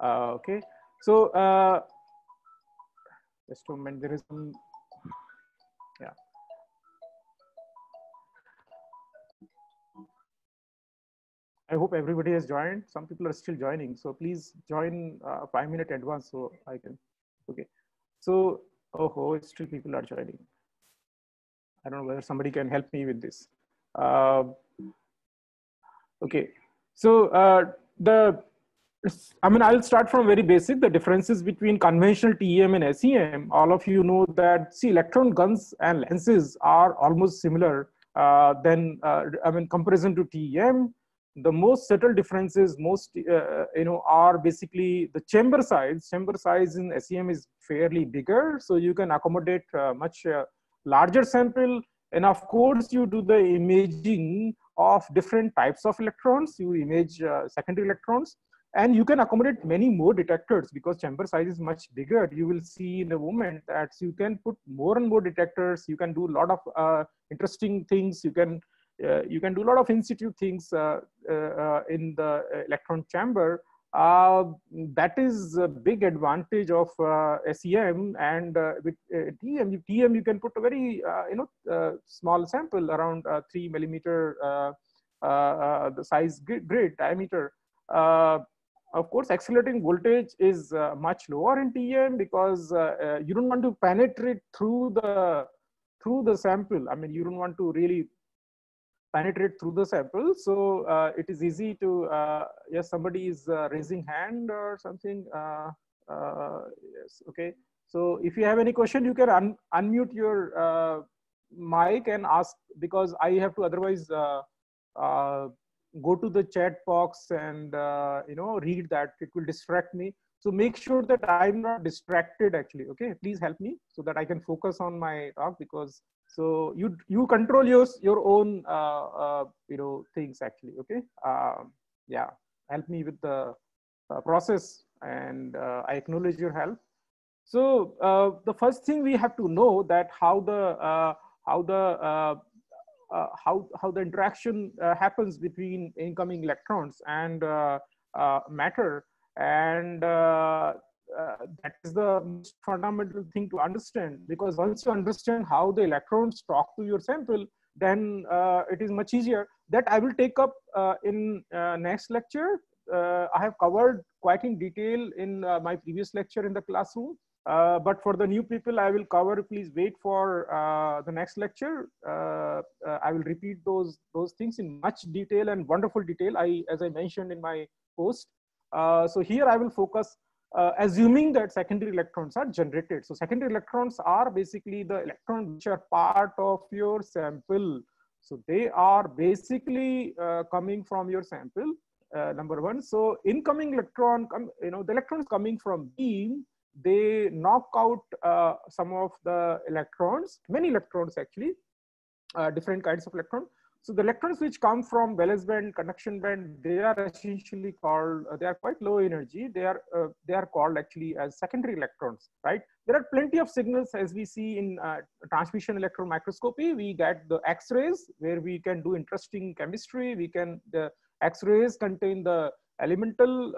Okay, so just a moment, there is some, yeah. I hope everybody has joined. Some people are still joining, so please join 5 minutes advance so I can. Okay, so still people are joining. I don't know whether somebody can help me with this. Uh, okay, so I'll start from very basic. The differences between conventional TEM and SEM. All of you know that, see, electron guns and lenses are almost similar. Comparison to TEM, the most subtle differences, are basically the chamber size. Chamber size in SEM is fairly bigger, so you can accommodate much larger sample. And of course, you do the imaging of different types of electrons. You image secondary electrons, and you can accommodate many more detectors because chamber size is much bigger. You will see in a moment that you can put more and more detectors. You can do a lot of interesting things. You can do a lot of in situ things in the electron chamber. That is a big advantage of SEM. And with TEM, you can put a very small sample around 3 millimeter the size grid diameter. Of course, accelerating voltage is much lower in TEM because you don't want to penetrate through the sample. I mean, you don't want to really penetrate through the sample. So it is easy to, yes, somebody is raising hand or something. Yes, okay. So if you have any question, you can unmute your mic and ask, because I have to otherwise go to the chat box and read that. It will distract me. So make sure that I'm not distracted actually. Okay, please help me so that I can focus on my talk, because so you control your own things actually. Okay, yeah, help me with the process, and I acknowledge your help. So the first thing we have to know that how the interaction happens between incoming electrons and matter, and that is the most fundamental thing to understand, because once you understand how the electrons talk to your sample, then it is much easier. That I will take up in next lecture. I have covered quite in detail in my previous lecture in the classroom. But for the new people, I will cover. Please wait for the next lecture. I will repeat those things in much detail and wonderful detail. As I mentioned in my post. So here I will focus, assuming that secondary electrons are generated. So secondary electrons are basically the electrons which are part of your sample. So they are basically coming from your sample. Number one. So incoming electron, the electrons coming from beam, they knock out some of the electrons, many electrons actually, different kinds of electrons. So the electrons which come from valence band, conduction band, they are essentially called, they are quite low energy. They are called actually as secondary electrons, right? There are plenty of signals as we see in transmission electron microscopy. We get the X-rays where we can do interesting chemistry. The X-rays contain the elemental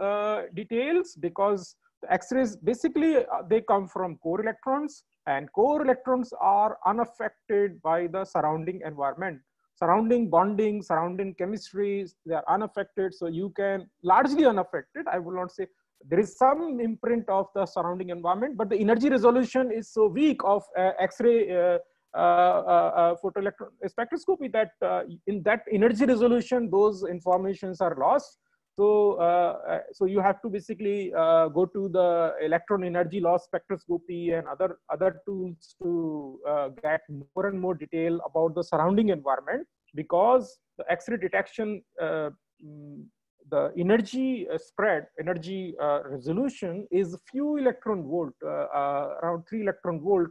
details, because the X-rays basically they come from core electrons, and core electrons are unaffected by the surrounding environment. Surrounding bonding, surrounding chemistry, they are unaffected. So you can largely unaffected. I will not say there is some imprint of the surrounding environment, but the energy resolution is so weak of X-ray photoelectron spectroscopy that in that energy resolution, those informations are lost. So you have to basically go to the electron energy loss spectroscopy and other tools to get more and more detail about the surrounding environment, because the X-ray detection, the energy spread, energy resolution is few electron volt, around 3 electron volt,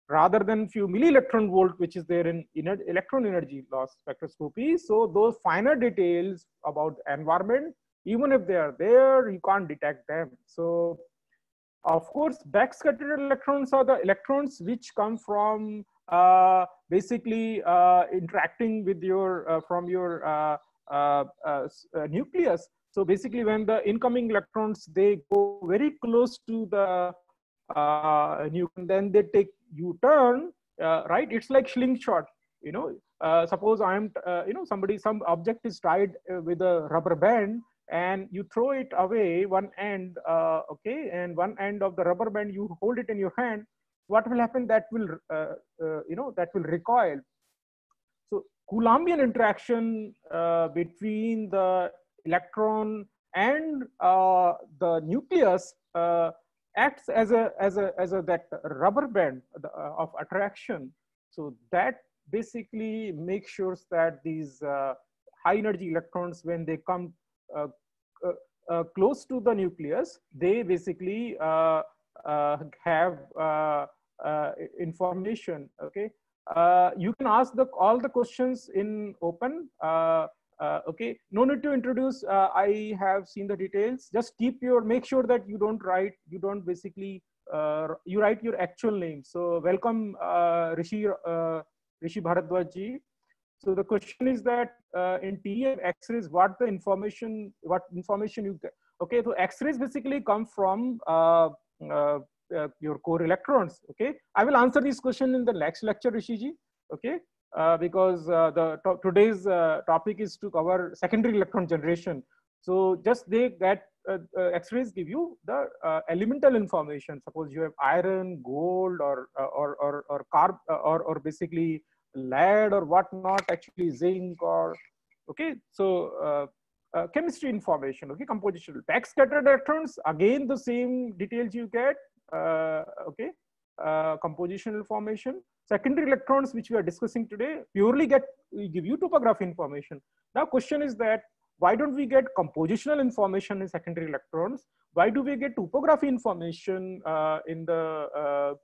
rather than few milli electron volt, which is there in electron energy loss spectroscopy. So those finer details about the environment, even if they are there, you can't detect them. So of course, backscattered electrons are the electrons which come from basically interacting with your from your nucleus. So basically, when the incoming electrons, they go very close to the nucleus, then they take U-turn, right? It's like slingshot, you know. Suppose I'm, some object is tied with a rubber band, and you throw it away one end, okay, and one end of the rubber band, you hold it in your hand. What will happen? That will, that will recoil. So Coulombian interaction between the electron and the nucleus acts as a that rubber band of attraction. So that basically makes sure that these high energy electrons, when they come close to the nucleus, they basically have information. Okay, you can ask all the questions in open. Okay, no need to introduce. I have seen the details. Just make sure that you don't basically, you write your actual name. So welcome, Rishi Bharadwaj ji. So the question is that in TEM X-rays, what information you get? Okay, so X-rays basically come from your core electrons. Okay, I will answer this question in the next lecture, Rishi ji. Okay, because today's topic is to cover secondary electron generation. So just X-rays give you the elemental information. Suppose you have iron, gold, or basically lead or whatnot, actually zinc, or okay. So chemistry information. Okay, compositional. Backscattered electrons, again the same details you get. Okay, compositional information. Secondary electrons, which we are discussing today, purely give you topography information. Now question is that, why don't we get compositional information in secondary electrons? Why do we get topography information in the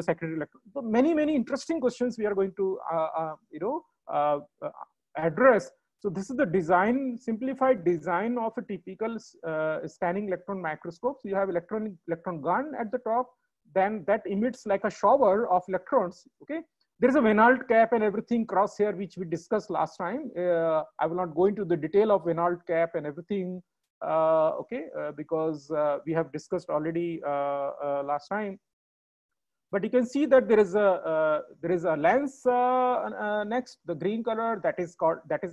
secondary electron? So many interesting questions we are going to address. So this is the simplified design of a typical scanning electron microscope. So you have electron gun at the top, then that emits like a shower of electrons. Okay, there is a Wenalt cap and everything cross here, which we discussed last time. I will not go into the detail of Wenalt cap and everything, okay, because we have discussed already last time. But you can see that there is a lens next, the green color, that is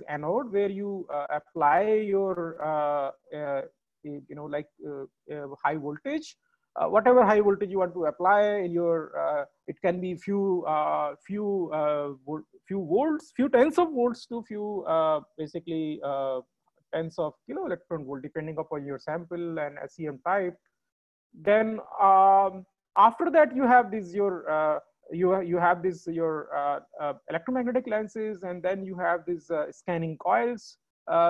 anode, where you apply your high voltage, whatever high voltage you want to apply in your. It can be few volts, few tens of volts to few basically tens of kilo electron volt, depending upon your sample and SEM type. Then after that, you have your electromagnetic lenses, and then you have these scanning coils,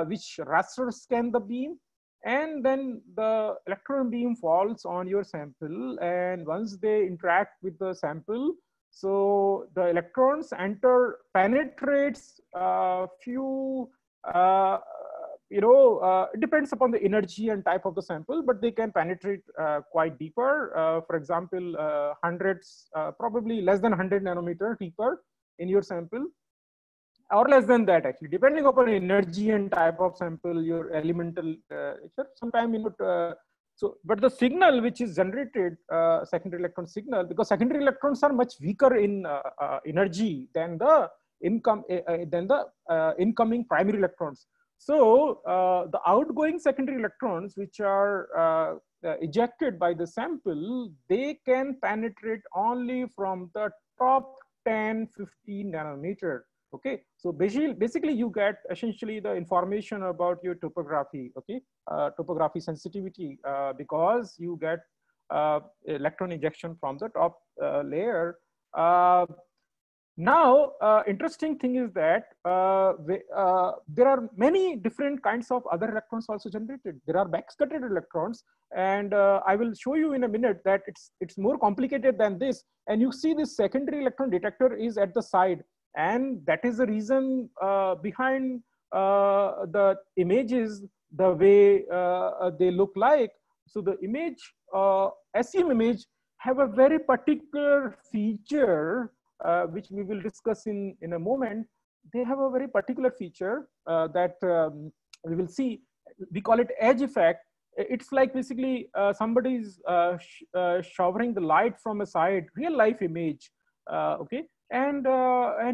which raster scan the beam, and then the electron beam falls on your sample, and once they interact with the sample, so the electrons penetrates few it depends upon the energy and type of the sample, but they can penetrate quite deeper. For example, hundreds, probably less than 100 nanometer deeper in your sample, or less than that, actually, depending upon energy and type of sample, your elemental sometime but the signal which is generated, secondary electron signal, because secondary electrons are much weaker in energy than the incoming primary electrons. So the outgoing secondary electrons, which are ejected by the sample, they can penetrate only from the top 10, 15 nanometer. Okay, so basically you get essentially the information about your topography. Okay, topography sensitivity, because you get electron ejection from the top layer. Now, interesting thing is that there are many different kinds of other electrons also generated. There are backscattered electrons, and I will show you in a minute that it's more complicated than this. And you see this secondary electron detector is at the side, and that is the reason behind the images the way they look like. So the image, SEM image, have a very particular feature, which we will discuss in a moment. They have a very particular feature that we will see. we call it edge effect. It's like basically somebody's showering the light from a side, real life image, okay, and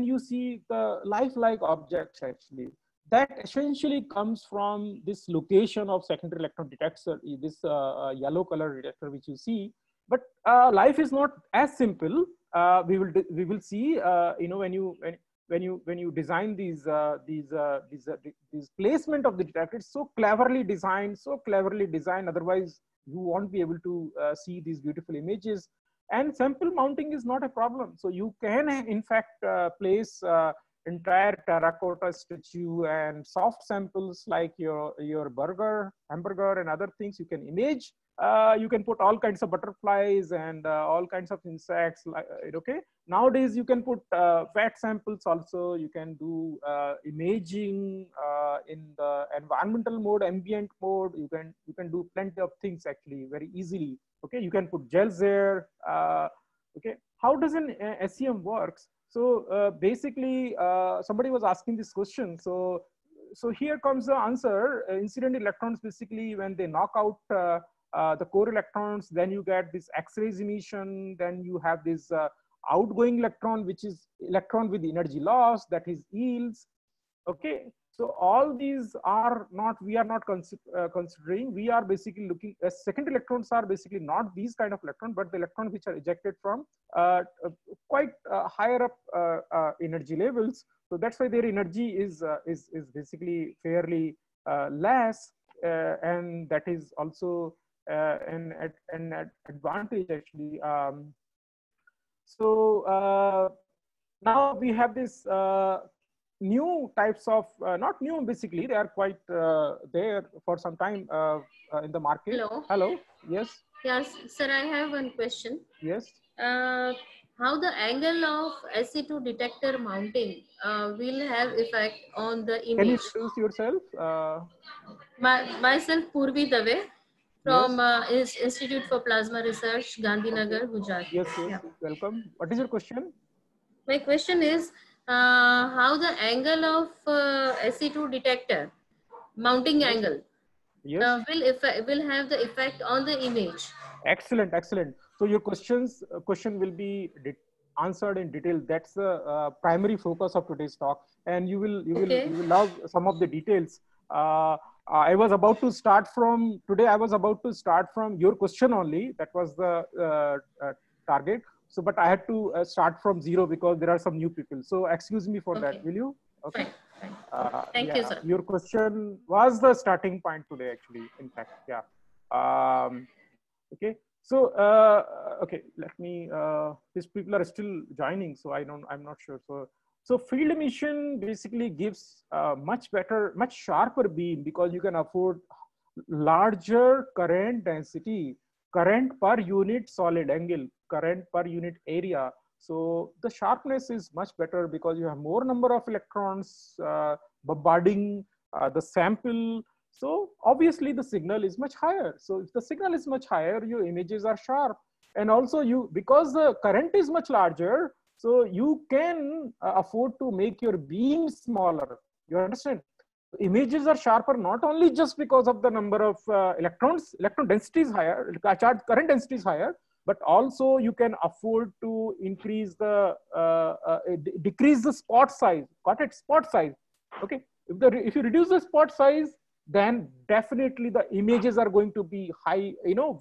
you see the lifelike objects actually. That essentially comes from this location of secondary electron detector, this yellow color detector which you see. But life is not as simple. We will see, you know, when you design these placement of the detector, it's so cleverly designed, otherwise you won't be able to see these beautiful images. And sample mounting is not a problem, so you can in fact place entire terracotta statue and soft samples like your hamburger and other things you can image. You can put all kinds of butterflies and all kinds of insects, like, okay. Nowadays you can put fat samples also. You can do imaging in the environmental mode, ambient mode. You can do plenty of things actually very easily. Okay, you can put gels there. Okay, how does an SEM works? So basically, somebody was asking this question. So here comes the answer. Incident electrons, basically, when they knock out the core electrons, then you get this X-rays emission. Then you have this outgoing electron, which is electron with energy loss, that is yields. Okay, so all these are not, we are not considering. We are basically looking at secondary electrons are basically not these kind of electrons, but the electrons which are ejected from quite higher up energy levels. So that's why their energy is basically fairly less, and that is also an advantage actually. Now we have this new types of, not new basically, they are quite there for some time in the market. Hello. Yes. Yes, sir, I have one question. Yes. How the angle of SE2 detector mounting will have effect on the image? Can you introduce yourself? Myself, Purvi Dave from Institute for Plasma Research, Gandhinagar, Gujarat. Yes, yeah. Welcome. What is your question? My question is, how the angle of SE2 detector, mounting angle, will have the effect on the image? Excellent, excellent. So your question will be answered in detail. That's the primary focus of today's talk, and you will love some of the details. I was about to start from today. I was about to start from your question only. That was the target. So, but I had to start from zero because there are some new people. So, excuse me for that. Will you? Okay. Fine. Thank you, sir. Your question was the starting point today, actually. In fact, yeah. Okay. So, okay. Let me. These people are still joining, so I'm not sure. So field emission basically gives much better, much sharper beam because you can afford larger current density, current per unit solid angle, current per unit area. So the sharpness is much better because you have more number of electrons bombarding the sample. So obviously the signal is much higher. So if the signal is much higher, your images are sharp. And also because the current is much larger, so you can afford to make your beam smaller. You understand? Images are sharper not only just because of the number of electrons, electron density is higher, charge current density is higher, but also you can afford to increase the, decrease the spot size, got it? Spot size, okay? If you reduce the spot size, then definitely the images are going to be high,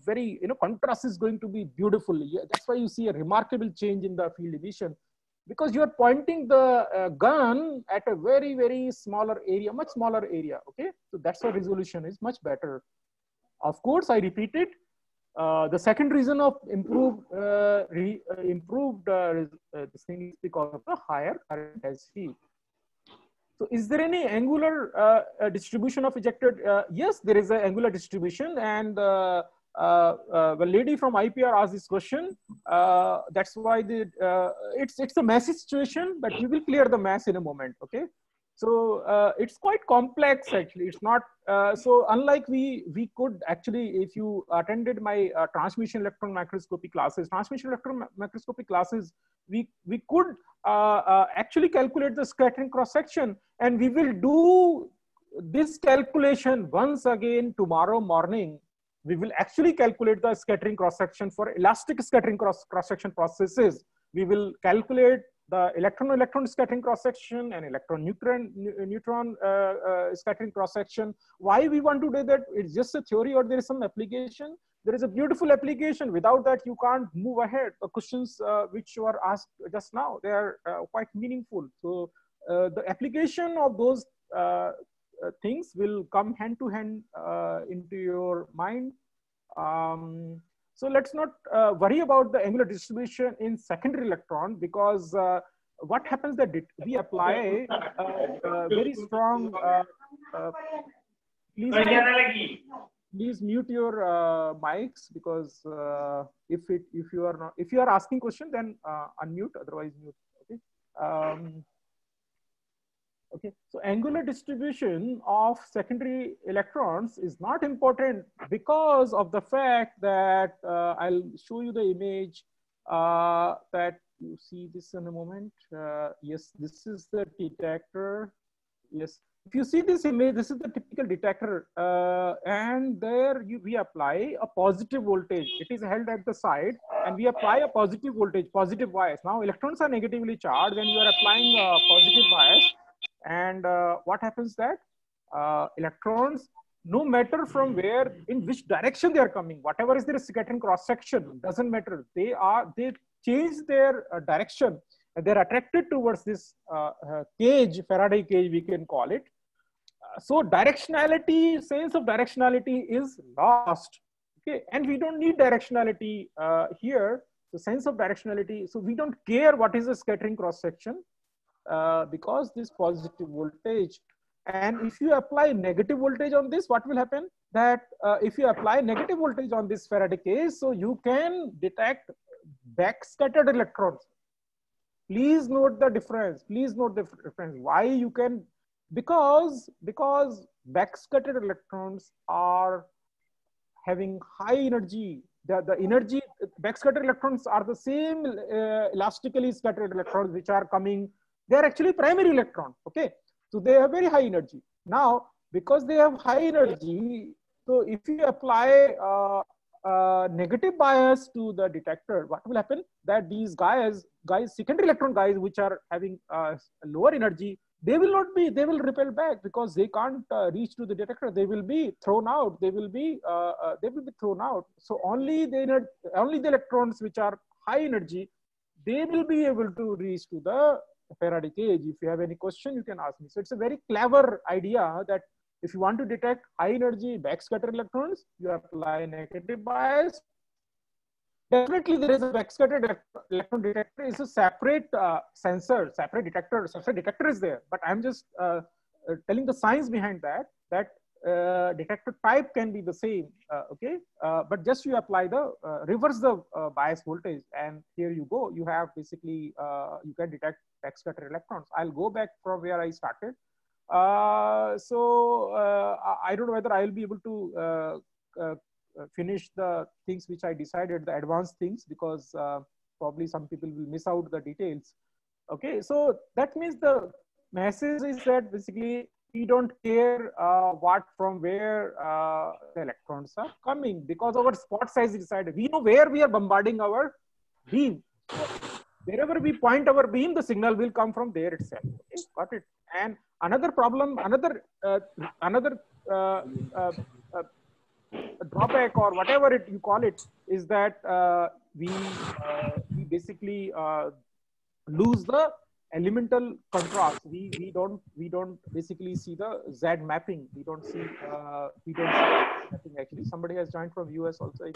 very, contrast is going to be beautiful. That's why you see a remarkable change in the field emission, because you are pointing the gun at a very, very smaller area, much smaller area, okay? So that's why resolution is much better. Of course, I repeat it. The second reason of improved this thing is because of the higher current density. So is there any angular distribution of ejected? Yes, there is an angular distribution, and the lady from IPR asked this question. That's why it's a messy situation, but we will clear the mess in a moment. Okay, so it's quite complex actually. It's not so unlike we could actually, if you attended my transmission electron microscopy classes, we could actually calculate the scattering cross section, and we will do this calculation, once again, tomorrow morning, we will actually calculate the scattering cross-section for elastic scattering cross-section processes. We will calculate the electron-electron scattering cross-section and electron-neutron scattering cross-section. Why we want to do that? It's just a theory, or there is some application? There is a beautiful application. Without that, you can't move ahead. The questions which were asked just now, they are quite meaningful. So the application of those things will come hand to hand into your mind. So let's not worry about the angular distribution in secondary electron, because what happens that we apply very strong, please mute your mics, because if you are asking question, then unmute, otherwise mute. Okay. Okay, so angular distribution of secondary electrons is not important because of the fact that I'll show you the image that you see this in a moment. Yes, this is the detector. Yes, if you see this image, this is the typical detector, and there we apply a positive voltage. It is held at the side, and we apply a positive voltage, positive bias. Now electrons are negatively charged when you are applying a positive bias. And what happens that electrons, no matter from where, in which direction they are coming, whatever is their scattering cross section, doesn't matter. They change their direction. They're attracted towards this cage, Faraday cage, we can call it. So directionality, sense of directionality is lost. Okay, and we don't need directionality here. The sense of directionality. So we don't care what is the scattering cross section. Because this positive voltage, and if you apply negative voltage on this, what will happen? That if you apply negative voltage on this Faraday cage, so you can detect backscattered electrons. Please note the difference. Please note the difference. Why you can? Because backscattered electrons are having high energy. The energy, backscattered electrons are the same elastically scattered electrons which are coming. They are actually primary electron. Okay, so they have very high energy. Now, because they have high energy, so if you apply negative bias to the detector, what will happen? That these guys, secondary electron guys, which are having lower energy, they will repel back, because they can't reach to the detector. They will be thrown out. They will be thrown out. So only the electrons which are high energy, they will be able to reach to the Faraday cage. If you have any question, you can ask me. So it's a very clever idea that if you want to detect high energy backscattered electrons, you apply negative bias. Definitely there is a backscattered electron detector. It's a separate sensor, separate detector. Separate detector is there, but I'm just telling the science behind that detector type can be the same. Okay, but just you apply the reverse the bias voltage, and here you go. You have basically you can detect backscattered electrons. I'll go back from where I started. So I don't know whether I'll be able to finish the things which I decided, the advanced things, because probably some people will miss out the details. Okay, so that means the message is that basically we don't care what from where the electrons are coming, because our spot size is decided. We know where we are bombarding our beam. Wherever we point our beam, the signal will come from there itself. Okay, got it. And another problem, another drawback, or whatever you call it, is that we basically lose the elemental contrast. We don't basically see the Z mapping. We don't see mapping. Actually, somebody has joined from US also.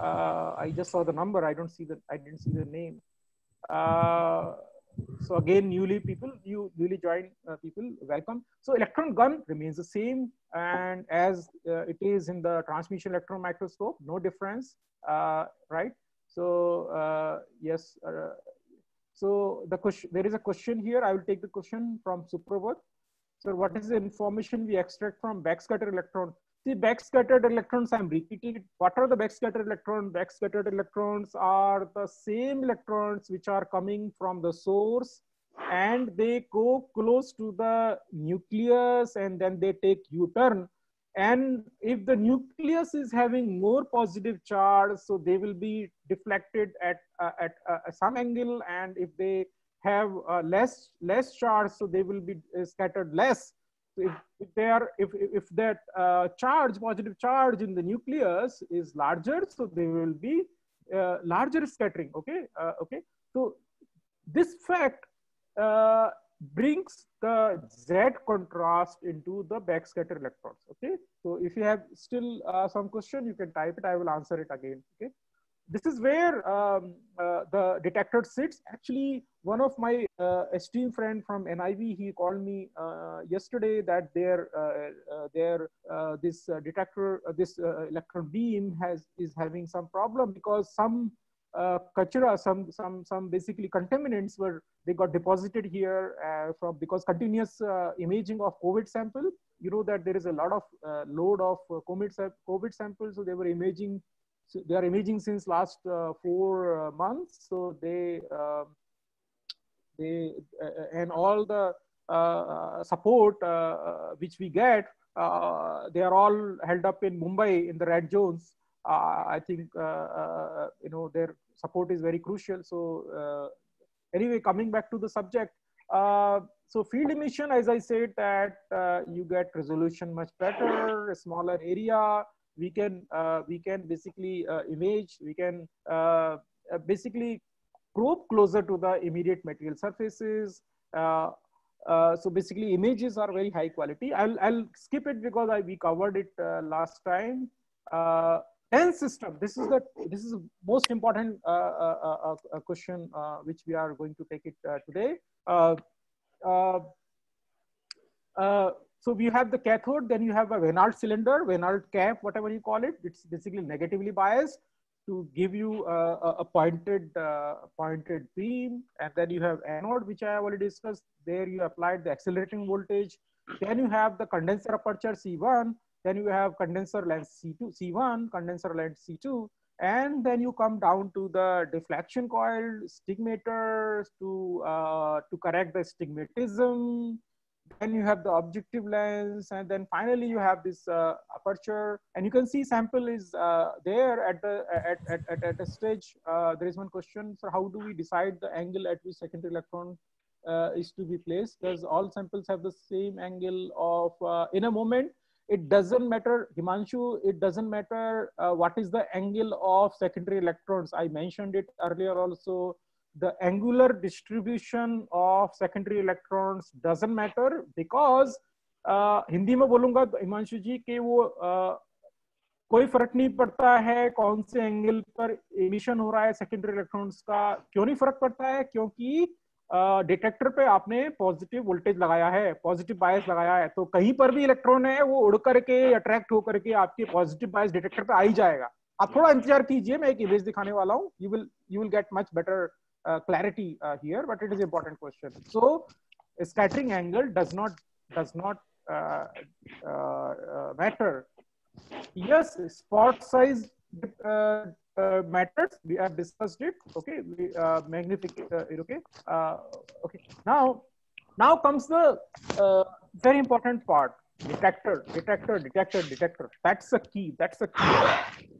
I just saw the number. I didn't see the name. So again, newly joined people, welcome. So electron gun remains the same, and as it is in the transmission electron microscope, no difference, right? So yes. So the question, there is a question here. I will take the question from Suprabhat. So what is the information we extract from backscattered electron? See, backscattered electrons, I'm repeating it. What are the backscattered electrons? Backscattered electrons are the same electrons which are coming from the source and they go close to the nucleus and then they take U-turn. And if the nucleus is having more positive charge, so they will be deflected at some angle, and if they have less charge, so they will be scattered less. So if that positive charge in the nucleus is larger, so they will be larger scattering. Okay. So this fact brings the Z contrast into the backscatter electrons. Okay. So if you have still some question, you can type it. I will answer it again. Okay. This is where the detector sits. Actually, one of my esteemed friend from NIV, he called me yesterday that this detector, this electron beam is having some problem because some kachra, some basically contaminants they got deposited here because continuous imaging of COVID sample. You know that there is a lot of load of COVID samples, so they were imaging. So they are imaging since last 4 months. So they and all the support which we get, they are all held up in Mumbai in the red zones. I think their support is very crucial. So anyway, coming back to the subject, so field emission, as I said, that you get resolution much better, a smaller area. We can basically image. We can basically probe closer to the immediate material surfaces. So basically, images are very high quality. I'll skip it because we covered it last time. Dense system. This is the most important question which we are going to take it today. So we have the cathode, then you have a Vennard cylinder, Vennard cap, whatever you call it. It's basically negatively biased to give you a pointed beam. And then you have anode, which I have already discussed. There you applied the accelerating voltage. Then you have the condenser aperture C1. Then you have condenser lens C1, condenser lens C2. And then you come down to the deflection coil, stigmators to correct the stigmatism. Then you have the objective lens, and then finally you have this aperture. And you can see sample is there at a stage. There is one question: so how do we decide the angle at which secondary electron is to be placed? Because all samples have the same angle of in a moment. It doesn't matter, Himanshu. It doesn't matter what is the angle of secondary electrons. I mentioned it earlier also. The angular distribution of secondary electrons doesn't matter because Hindi में बोलूंगा हिमांशु जी कि वो कोई फर्क नहीं पड़ता है कौन से एंगल पर एमिशन हो रहा है सेकेंडरी इलेक्ट्रॉन्स का. क्यों नहीं फर्क पड़ता है? क्योंकि डिटेक्टर पे आपने पॉजिटिव वोल्टेज लगाया है, पॉजिटिव बायस लगाया है, तो कहीं पर भी इलेक्ट्रॉन है वो उड़ करके अट्रैक्ट होकर के आपके पॉजिटिव बायस डिटेक्टर पे आ ही जाएगा. आप थोड़ा इंतजार कीजिए, मैं एक इमेज दिखाने वाला हूँ. You will get much better clarity here, but it is an important question. So scattering angle does not matter. Yes, spot size matters. We have discussed it. Okay, okay. Okay. Now comes the very important part. Detector. That's the key.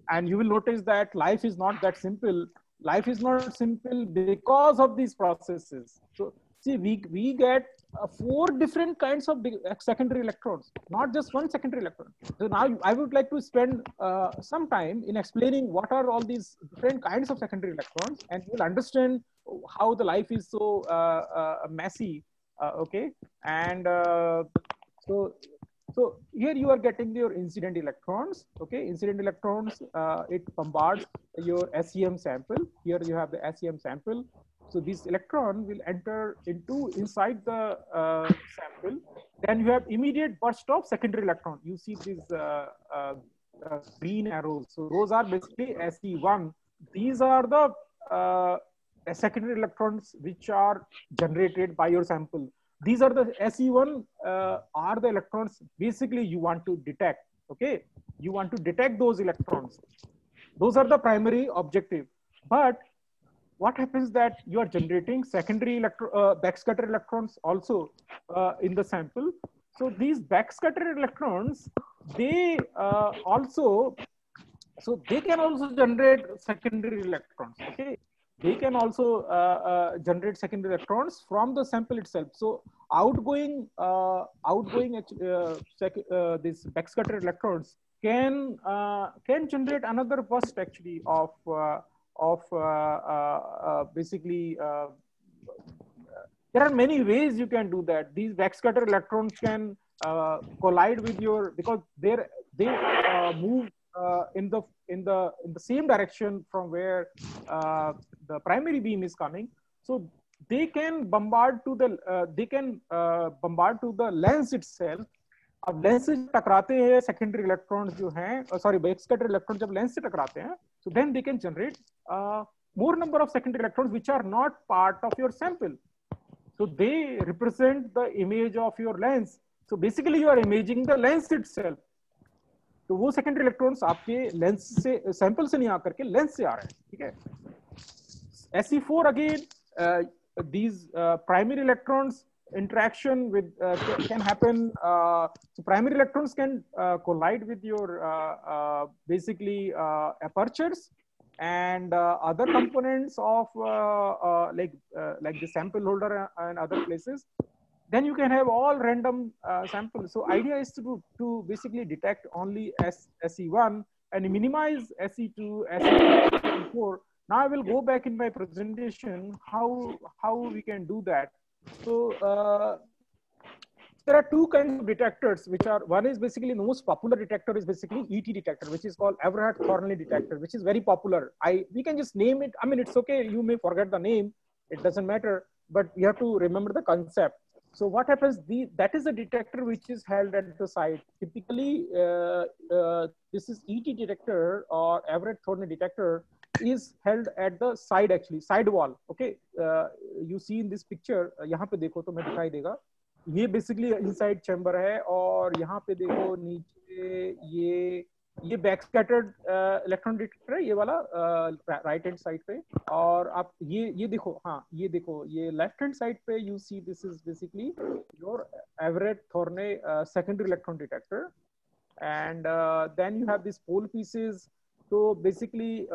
And you will notice that life is not that simple. Life is not simple because of these processes. So see, we get 4 different kinds of secondary electrons, not just one secondary electron. So now I would like to spend some time in explaining what are all these different kinds of secondary electrons, and you will understand how the life is so messy. Okay, and so here you are getting your incident electrons. Okay, incident electrons, it bombards your SEM sample. Here you have the SEM sample. So this electron will enter inside the sample. Then you have immediate burst of secondary electron. You see these green arrows. So those are basically SE1. These are the secondary electrons which are generated by your sample. These are the SE1 are the electrons basically you want to detect. Okay, you want to detect those electrons. Those are the primary objective. But what happens that you are generating secondary backscatter electrons also in the sample. So these backscatter electrons, they they can also generate secondary electrons. Okay, they can also generate secondary electrons from the sample itself. So these backscatter electrons can generate another burst actually of basically there are many ways you can do that. These backscatter electrons can collide with your, because they move in the same direction from where the primary beam is coming. So they can bombard to the lens itself. अब lens से टकराते हैं secondary electrons जो हैं, sorry backscatter electron जब lens से टकराते हैं, so then they can generate more number of secondary electrons which are not part of your sample. So they represent the image of your lens. So basically you are imaging the lens itself. तो वो secondary electrons आपके lens से, sample से नहीं आकर के lens से आ रहे हैं. ठीक है. SE4 again, these primary electrons interaction with can happen. So primary electrons can collide with your basically apertures and other components of like the sample holder and other places. Then you can have all random samples. So idea is to basically detect only SE1 and minimize SE2, SE3, SE4. Now I will go back in my presentation how we can do that. So there are two kinds of detectors, which are, one is basically the most popular detector is basically ET detector, which is called Everhart-Thornley detector, which is very popular. We can just name it. I mean, it's okay. You may forget the name. It doesn't matter, but you have to remember the concept. So what happens, that is a detector which is held at the side. Typically, this is ET detector or Everhart-Thornley detector is held at the side, actually side wall. Okay, you see in this picture, यहाँ पे देखो तो मैं दिखाई देगा, ये basically inside chamber है, और यहाँ पे देखो नीचे ये backscattered electron detector है, ये वाला right hand side पे, और आप ये देखो, हाँ ये देखो, ये left hand side पे you see this is basically your Everhart-Thornley secondary electron detector, and then you have these pole pieces. So basically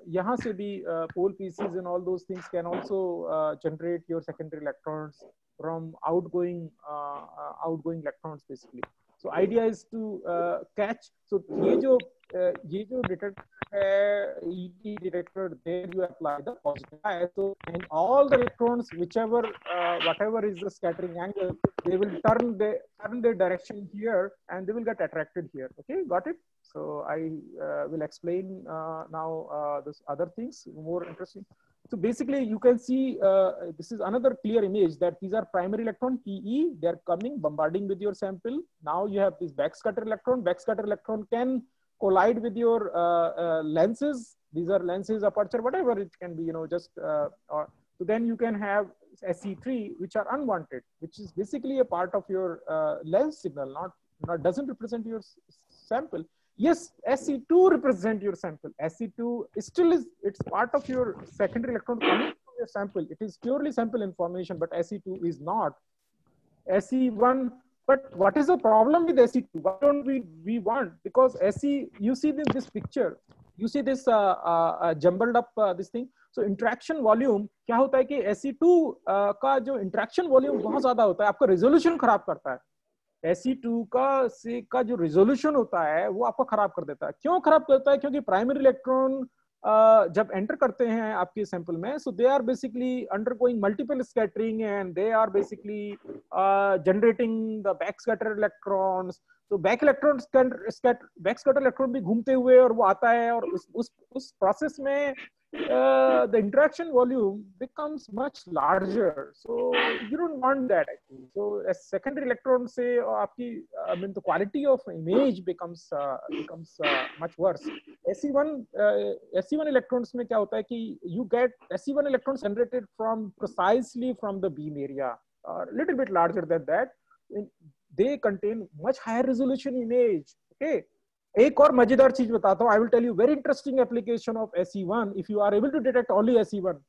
यहाँ से भी pole pieces and all those things can also generate your secondary electrons from outgoing electrons basically. So idea is to catch. So ये जो detector है, ET detector, there you apply the positive bias. So and all the electrons, whatever is the scattering angle, they will turn their direction here and they will get attracted here. Okay, got it? So I will explain now this other things more interesting. So basically you can see this is another clear image that these are primary electron PE. They are coming bombarding with your sample. Now you have this backscatter electron. Backscatter electron can collide with your lenses. These are lenses, aperture, whatever it can be. Just so then you can have SE3, which are unwanted, which is basically a part of your lens signal, not doesn't represent your sample. Yes, SE2 represent your sample. SE2 it's part of your secondary electron coming from your sample. It is purely sample information, but SE2 is not. SE1, but what is the problem with SE2? Why don't we want? Because SE, you see this picture, you see this jumbled up this thing. So interaction volume क्या होता है कि SE2 का जो interaction volume बहुत ज्यादा होता है, आपका resolution खराब करता है. SE2 का जो रिजोल्यूशन होता है वो आपको खराब कर देता है. क्यों खराब करता है? क्योंकि प्राइमरी इलेक्ट्रॉन जब एंटर करते हैं आपके सैंपल में, so they are basically undergoing multiple scattering and they are basically generating the backscatter electrons. तो बैकस्कैटर इलेक्ट्रॉन भी घूमते हुए और वो आता है, और उस प्रोसेस में the interaction volume becomes much larger, so you don't want that actually. So as secondary electron say आपकी the quality of image becomes much worse. SE1 electrons में क्या होता है कि you get SE1 electrons generated precisely from the beam area, a little bit larger than that. They contain much higher resolution image. Okay. एक और मजेदार चीज बताता हूँ. I will tell you very interesting application of SE1 if you are able to detect only SE1.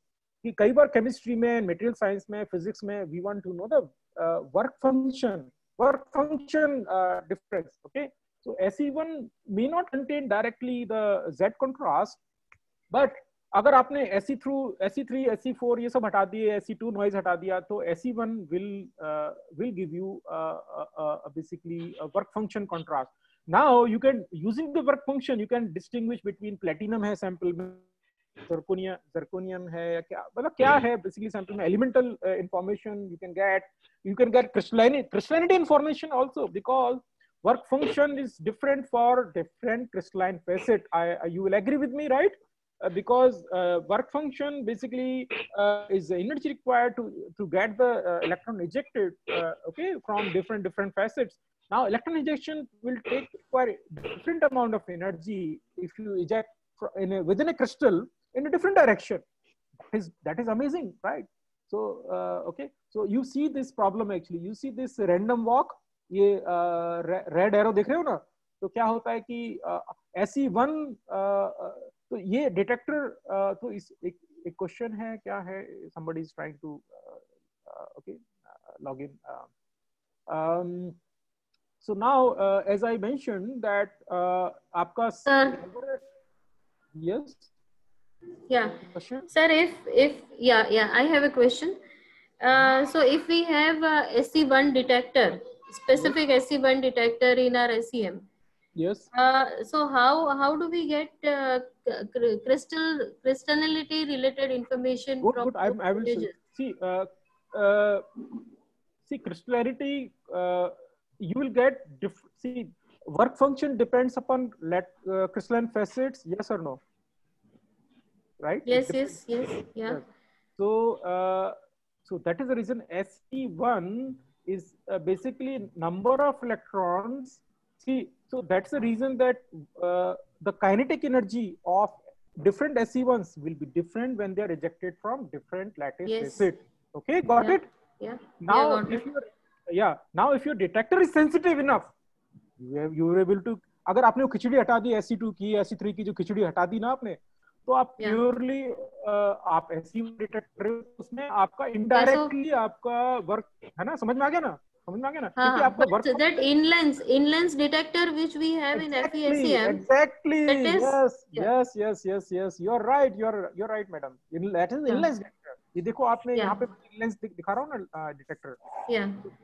कि कई बार chemistry में, मटेरियल साइंस में, फिजिक्स में we want to know the work function difference. Okay, so SE1 may not contain directly the Z contrast, but अगर आपने SE3, SE4 ये सब हटा दिए, SE2 नॉइज हटा दिया, तो SE1 will give you basically a work function contrast. Now you can, using the work function, you can distinguish between platinum है सैंपल में, zirconium है या क्या, मतलब क्या है basically सैंपल में, elemental information you can get crystallinity information also, because work function is different for different crystalline facet. You will agree with me, right? Because work function basically is the energy required to get the electron ejected, okay, from different facets. Now electron ejection will require different amount of energy if you eject within a crystal in a different direction. That is amazing, right? So okay, so you see this problem actually, you see this random walk, ये red arrow देख रहे हो ना, तो क्या होता है कि SE1, तो ये डिटेक्टर, तो इस एक क्वेश्चन है, क्या है, somebody is trying to okay log in. So now as I mentioned that आपका yes, yeah question? Sir, if yeah I have a question. So if we have a SE1 detector, specific yes. SE1 detector in our SEM, yes, so how do we get crystallinity related information from good. I will see see crystallinity, you will get see work function depends upon crystalline facets, yes or no, right? Yes, yeah. Yes. So so that is the reason SE1 is basically number of electrons. See, so that's the reason that the kinetic energy of different SE1s will be different when they are ejected from different lattice facet. Okay, got it? Yeah. Now, now if your detector is sensitive enough, you are able to. अगर आपने वो खिचड़ी हटा दी SE2 की, SE3 की जो खिचड़ी हटा दी ना आपने, तो आप प्योरली आप SE1 डिटेक्टर, उसमें आपका इनडायरेक्टली आपका वर्क है ना, समझ में आ गया ना, क्योंकि आपका work that in-lens detector which we have in FESEM, exactly, yes, you're right madam, that is in-lens detector. ये देखो आपने यहाँ पे in-lens दिखा रहा हूँ ना detector,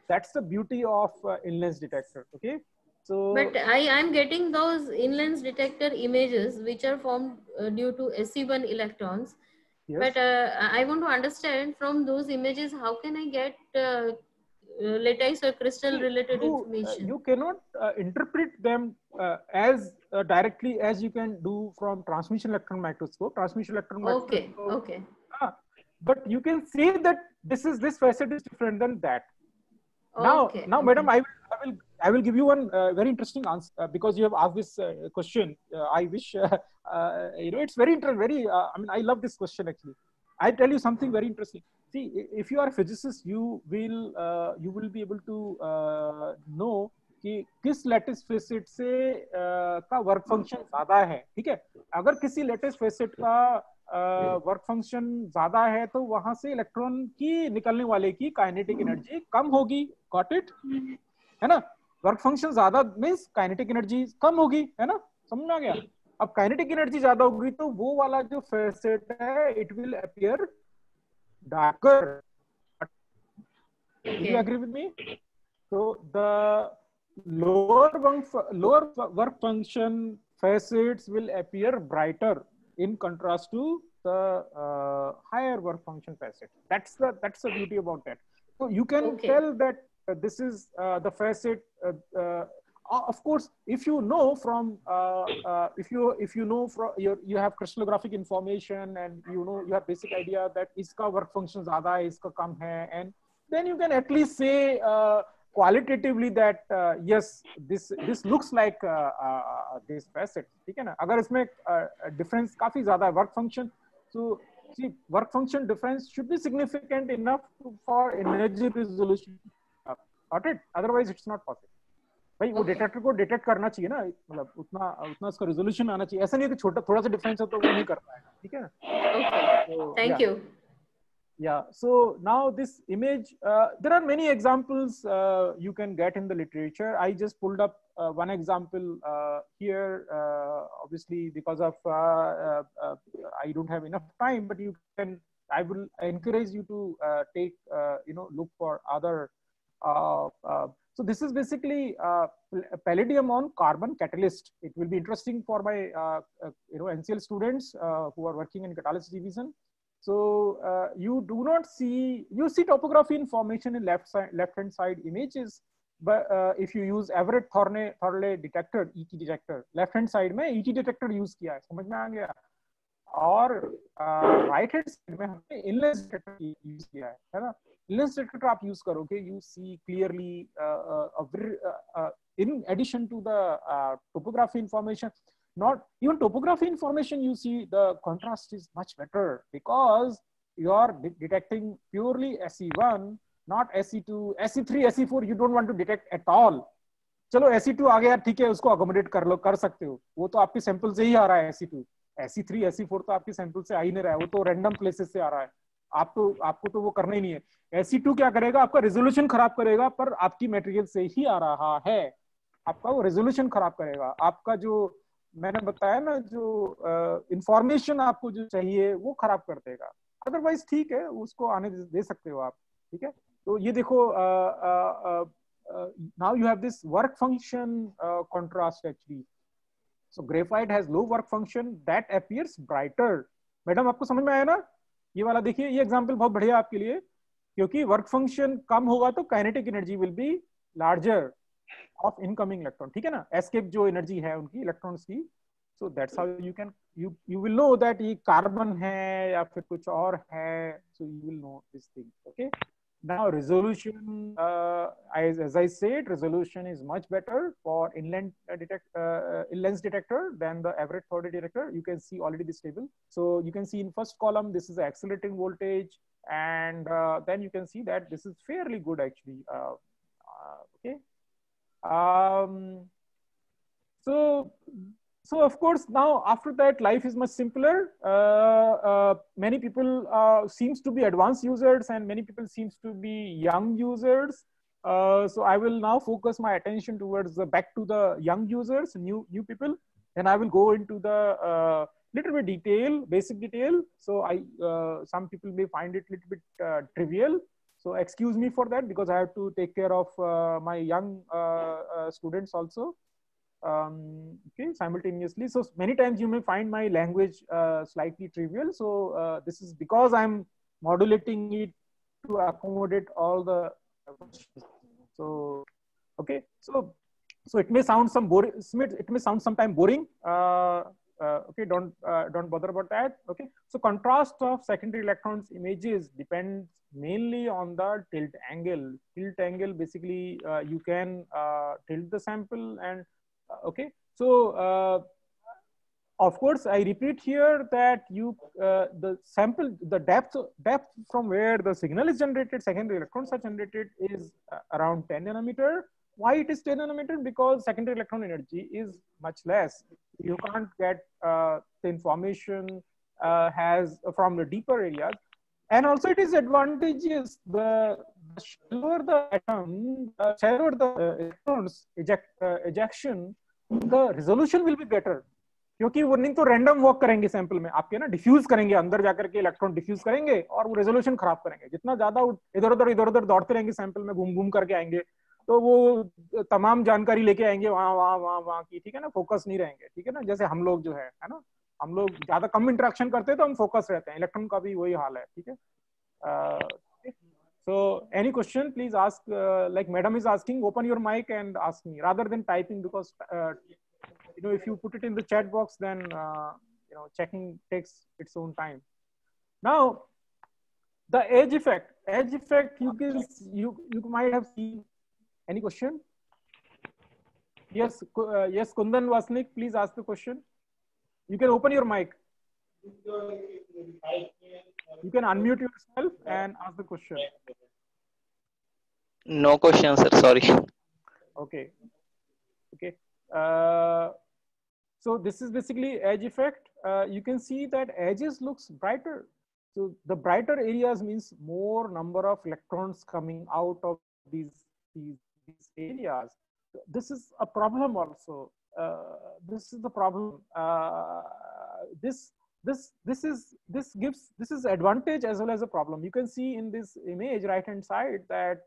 that's the beauty of in-lens detector. Okay, so but I'm getting those in-lens detector images which are formed due to SE1 electrons. Yes. But I want to understand from those images, how can I get lattice or crystal related information? You cannot interpret them as directly as you can do from transmission electron microscope. Okay. But you can say that this facet is different than that. Now, madam, I will give you one very interesting answer because you have asked this question. I wish it's very interesting. I mean, I love this question actually. I tell you something very interesting. See, if you are a physicist, you will be able to know कि किस lattice facet से का work function ज्यादा है. ठीक है, अगर किसी लैटिस फेसेट का वर्क फंक्शन ज्यादा है तो वहां से इलेक्ट्रॉन की निकलने वाले की काइनेटिक एनर्जी कम होगी. गॉट इट, है ना? वर्क फंक्शन ज्यादा मींस काइनेटिक एनर्जी कम होगी, है ना? समझ में आ गया? अब काइनेटिक एनर्जी ज्यादा होगी तो वो वाला जो फेसेट है it will appear darker. Do you agree with me? So the lower work function facets will appear brighter in contrast to the higher work function facet. That's the beauty about that. So you can tell that this is the facet. Of course, if you know from if you know from you have crystallographic information and you know you have basic idea that iska work function zyada hai, iska kam hai, and then you can at least say qualitatively that yes, this looks like this facet. ठीक है ना? अगर इसमें difference काफी ज़्यादा है work function, so see work function difference should be significant enough for energy resolution. Got it? Otherwise it's not possible. भाई वो डिटेक्टर को डिटेक्ट करना चाहिए ना, मतलब उतना उसका रेजोल्यूशन आना चाहिए. ऐसा नहीं है कि छोटा थोड़ा सा डिफरेंस हो तो वो नहीं कर पाएगा. ठीक है ना? Thank you. Yeah, so now this image, there are many examples you can get in the literature. I just pulled up one example here, obviously because of, I don't have enough time, but you can, I will encourage you to take, look for other. So this is basically palladium on carbon catalyst. It will be interesting for my, NCL students who are working in catalyst division. So you do not see, you see topography information in left-hand side images, but if you use Everett Thorley detector, ET detector, left-hand side में ET detector use किया है, समझ में आ गया? और right-hand side में हमने inless detector use किया है ना? Inless detector आप use करोगे, you see clearly in addition to the topography information. Not even topography information, you see the contrast is much better because you are detecting purely SE1, not SE2, SE3, SE4 you don't want to detect at all. चलो SE2 आ गया, ठीक है, उसको accommodate कर सकते हो, वो तो आपके सैंपल से ही आ रहा है SE2, SE3, SE4 तो आपके सैंपल से आ ही नहीं रहा है, वो तो रैंडम प्लेसेस से आ रहा है, आपको तो वो करना ही नहीं है। SE2 क्या करेगा, आपका रेजोल्यूशन खराब करेगा, पर आपकी मटेरियल से ही आ रहा है, आपका वो रेजोल्यूशन खराब करेगा, आपका जो मैंने बताया ना, जो इंफॉर्मेशन आपको जो चाहिए वो खराब कर देगा। अदरवाइज ठीक है, उसको आने दे सकते हो आप, ठीक है। तो ये देखो, now you have this work function contrast actually. So graphite has low work function that appears brighter. Madam आपको समझ में आया ना? ये वाला देखिए, ये एग्जांपल बहुत बढ़िया आपके लिए, क्योंकि वर्क फंक्शन कम होगा तो kinetic energy will be larger of incoming electron, ठीक है ना, एस्केप जो एनर्जी है उनकी इलेक्ट्रॉन्स की। So that's how you can, you will know that ये कार्बन है या फिर कुछ और है, so you will know this thing, okay. Now resolution, as I said, resolution is much better for inland detector than the Everett Thorley detector. You can see already this table. So you can see in first column, this is the accelerating voltage, and then you can see that this is fairly good actually. Okay. So of course now after that life is much simpler. Many people seems to be advanced users and many people seems to be young users. So I will now focus my attention towards back to the young users, new people, and I will go into the little bit basic detail. So some people may find it a little bit trivial. So excuse me for that because I have to take care of my young students also. Okay, simultaneously. So many times you may find my language slightly trivial. So this is because I'm modulating it to accommodate all the questions. So okay, so it may sound it may sound sometime boring. Okay, don't bother about that. Okay, so contrast of secondary electrons images depends mainly on the tilt angle. Tilt angle basically you can tilt the sample and okay, so of course I repeat here that the sample, the depth from where the signal is generated, secondary electrons are generated, is around 10 nanometer. Why it is 10 nanometer? Because secondary electron energy is much less. You can't get the information has from the deeper areas. And also it is advantageous, the shallower the atom, shallower the electrons ejection, the resolution will be better. क्योंकि वो नहीं तो random walk करेंगे sample में आपके ना, diffuse करेंगे, अंदर जाकर के इलेक्ट्रॉन डिफ्यूज करेंगे और वो रेजोल्यूशन खराब करेंगे। जितना ज्यादा इधर उधर दौड़ते रहेंगे सैंपल में, घूम घूम करके आएंगे, तो वो तमाम जानकारी लेके आएंगे वहां की, ठीक है ना, फोकस नहीं रहेंगे, ठीक है ना। जैसे हम लोग जो है ना, हम लोग ज्यादा कम इंटरेक्शन करते हैं तो हम फोकस रहते हैं, इलेक्ट्रॉन का भी वही हाल है, ठीक है। So any question please ask, like madam is asking, open your mic and ask me rather than typing, because you know, if you put it in the chat box, then you know, checking takes its own time. Now the edge effect you might have seen. Any question? Yes, yes, Kundan Wasnik, please ask the question. You can open your mic. You can unmute yourself and ask the question. No question, sir. Sorry. Okay. Okay. So this is basically edge effect. You can see that edges looks brighter. So the brighter areas means more number of electrons coming out of these areas. This is a problem also. This is the problem. This is advantage as well as a problem. You can see in this image right hand side that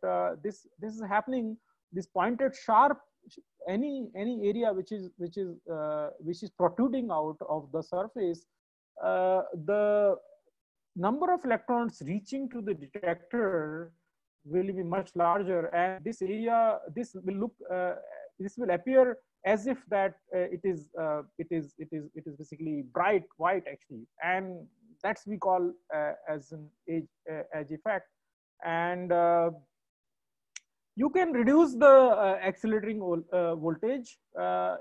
this is happening. This pointed sharp, any area which is protruding out of the surface, the number of electrons reaching to the detector will be much larger, and this area, this will appear as if that it is basically bright white actually, and that's we call as an edge effect. And you can reduce the accelerating voltage.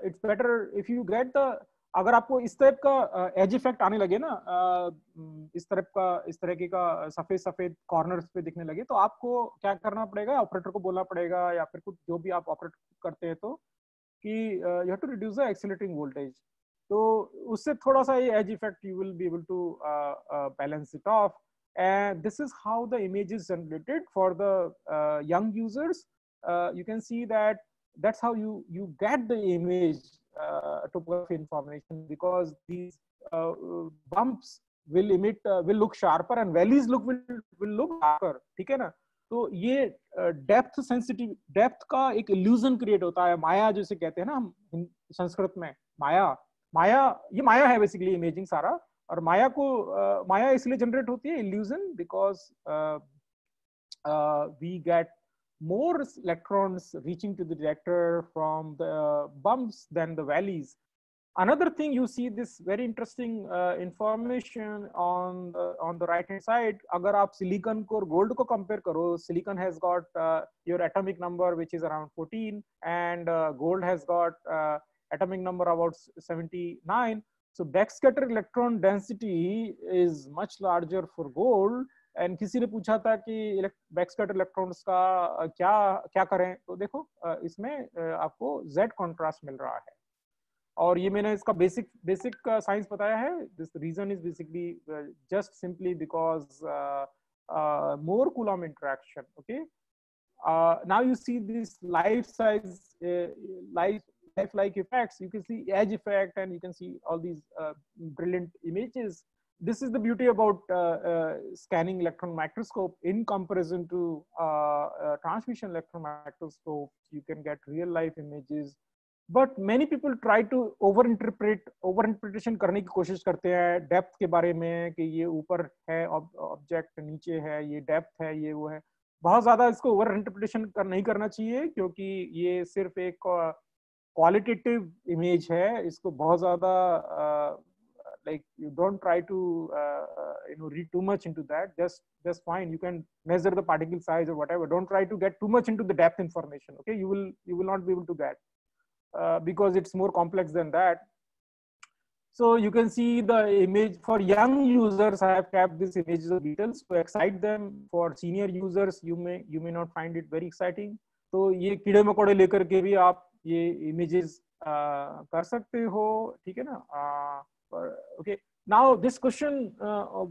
It's better if you get the, अगर आपको इस type का as effect आने लगे ना, इस तरह का सफेद सफेद कॉर्नर्स पे दिखने लगे, तो आपको क्या करना पड़ेगा, ऑपरेटर को बोलना पड़ेगा या फिर कुछ जो भी आप ऑपरेट करते हैं तो कि you have to reduce the accelerating voltage. तो उससे थोड़ा सा ये edge effect you will be able to balance it off. And this is how the image is generated for the young users. You can see that that's how you get the image topography information, because these bumps will emit will look sharper and valleys will look darker. ठीक है ना. तो ये depth sensitive, depth का एक illusion create होता है, माया जैसे कहते हैं ना हम संस्कृत में. माया ये माया है बेसिकली इमेजिंग सारा. और माया को माया इसलिए जनरेट होती है, illusion, because we get more electrons reaching to the detector from the bumps than the valleys. Another thing, you see this very interesting information on the right hand side. अगर आप silicon को और gold को compare करो, silicon has got your atomic number which is around 14, and gold has got atomic number about 79. So backscatter electron density is much larger for gold. And किसी ने पूछा था कि बैकस्कैटर इलेक्ट्रॉन्स का क्या करें, तो देखो इसमें आपको Z कॉन्ट्रास्ट मिल रहा है. और ये मैंने इसका बेसिक साइंस बताया है. This reason is basically just simply because more coulomb interaction. Okay, now you see this lifelike effects. You can see edge effect, and you can see all these brilliant images. This is the beauty about scanning electron microscope in comparison to transmission electron microscope. You can get real life images, but many people try to overinterpretation करने की कोशिश करते हैं depth के बारे में, कि ये ऊपर है ऑब्जेक्ट, नीचे है, ये डेप्थ है, ये वो है. बहुत ज्यादा इसको ओवर इंटरप्रिटेशन नहीं करना चाहिए, क्योंकि ये सिर्फ एक क्वालिटेटिव इमेज है. इसको बहुत ज्यादा like you don't try to read too much into that. Just fine, you can measure the particle size or whatever. Don't try to get too much into the depth information. Okay, you will not be able to get because it's more complex than that. So you can see the image. For young users, I have kept these images of beetles to excite them. For senior users, you may not find it very exciting. तो ये कीड़े मकोड़े लेकर के भी आप ये images कर सकते हो, ठीक है ना. Okay, now this question,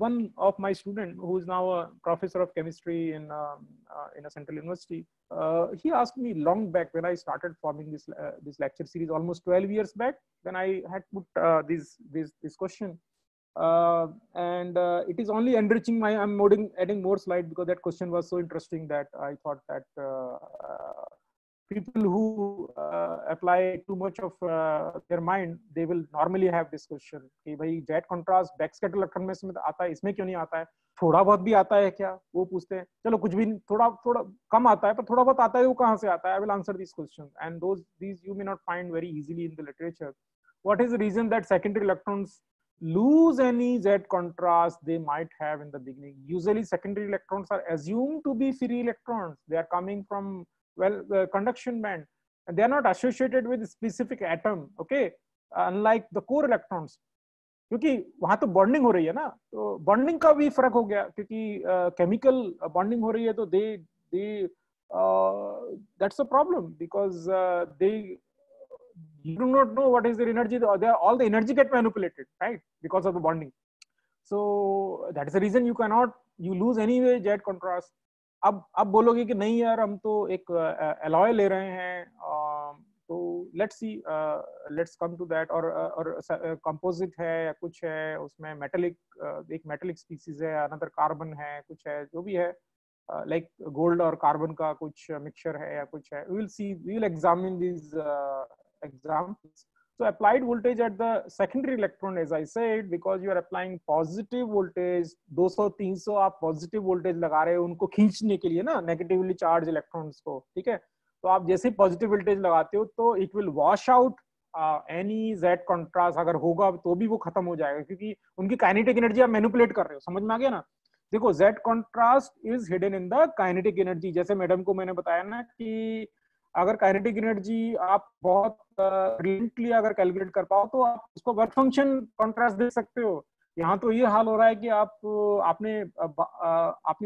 one of my student who is now a professor of chemistry in a central university, he asked me long back when I started forming this lecture series almost 12 years back, when I had put this question, and it is only enriching my, I'm adding more slides because that question was so interesting that I thought that people who apply too much of their mind, they will normally have this question कि भाई jet contrast backscatter electron में इसमें आता है, इसमें क्यों नहीं आता है, थोड़ा बहुत भी आता है क्या, वो पूछते हैं. चलो कुछ भी थोड़ा कम आता है, पर थोड़ा बहुत आता है, वो कहाँ से आता है. I will answer these questions, and these you may not find very easily in the literature. What is the reason that secondary electrons lose any Z contrast they might have in the beginning? Usually secondary electrons are assumed to be free electrons. They are coming from the conduction band, and they are not associated with a specific atom. Okay, unlike the core electrons, क्योंकि वहां तो bonding हो रही है ना, तो bonding का भी फर्क हो गया, क्योंकि केमिकल बॉन्डिंग हो रही है, तो they that's a problem, because they you do not know what is their energy. All the energy get manipulated, right, because of the bonding. So that is the reason you lose anyway jet contrast. अब बोलोगे कि नहीं यार हम तो एक alloy ले रहे हैं, तो let's come to that. और composite है या कुछ है उसमें metallic, एक metallic species है, another carbon है, कुछ है जो भी है, like gold और carbon का कुछ mixture है या कुछ है. We will examine these examples. So applied voltage at the secondary electron, as I said, because you are applying positive voltage, 200-300 आप positive voltage लगा रहे हो उनको खींचने के लिए ना, negatively charged electrons को, ठीक है. तो आप जैसे positive voltage लगाते हो तो it will wash out any Z contrast, अगर होगा तो भी वो खत्म हो जाएगा, क्योंकि उनकी kinetic energy आप manipulate कर रहे हो. समझ में आ गया ना. देखो Z contrast is hidden in the kinetic energy. जैसे मैडम को मैंने बताया ना कि अगर काइनेटिक एनर्जी आप बहुत ब्रिलियंटली अगर कैलकुलेट कर पाओ तो आप उसको वर्क फंक्शन कॉन्ट्रास्ट दे सकते हो. यहाँ तो ये हाल हो रहा है कि आपने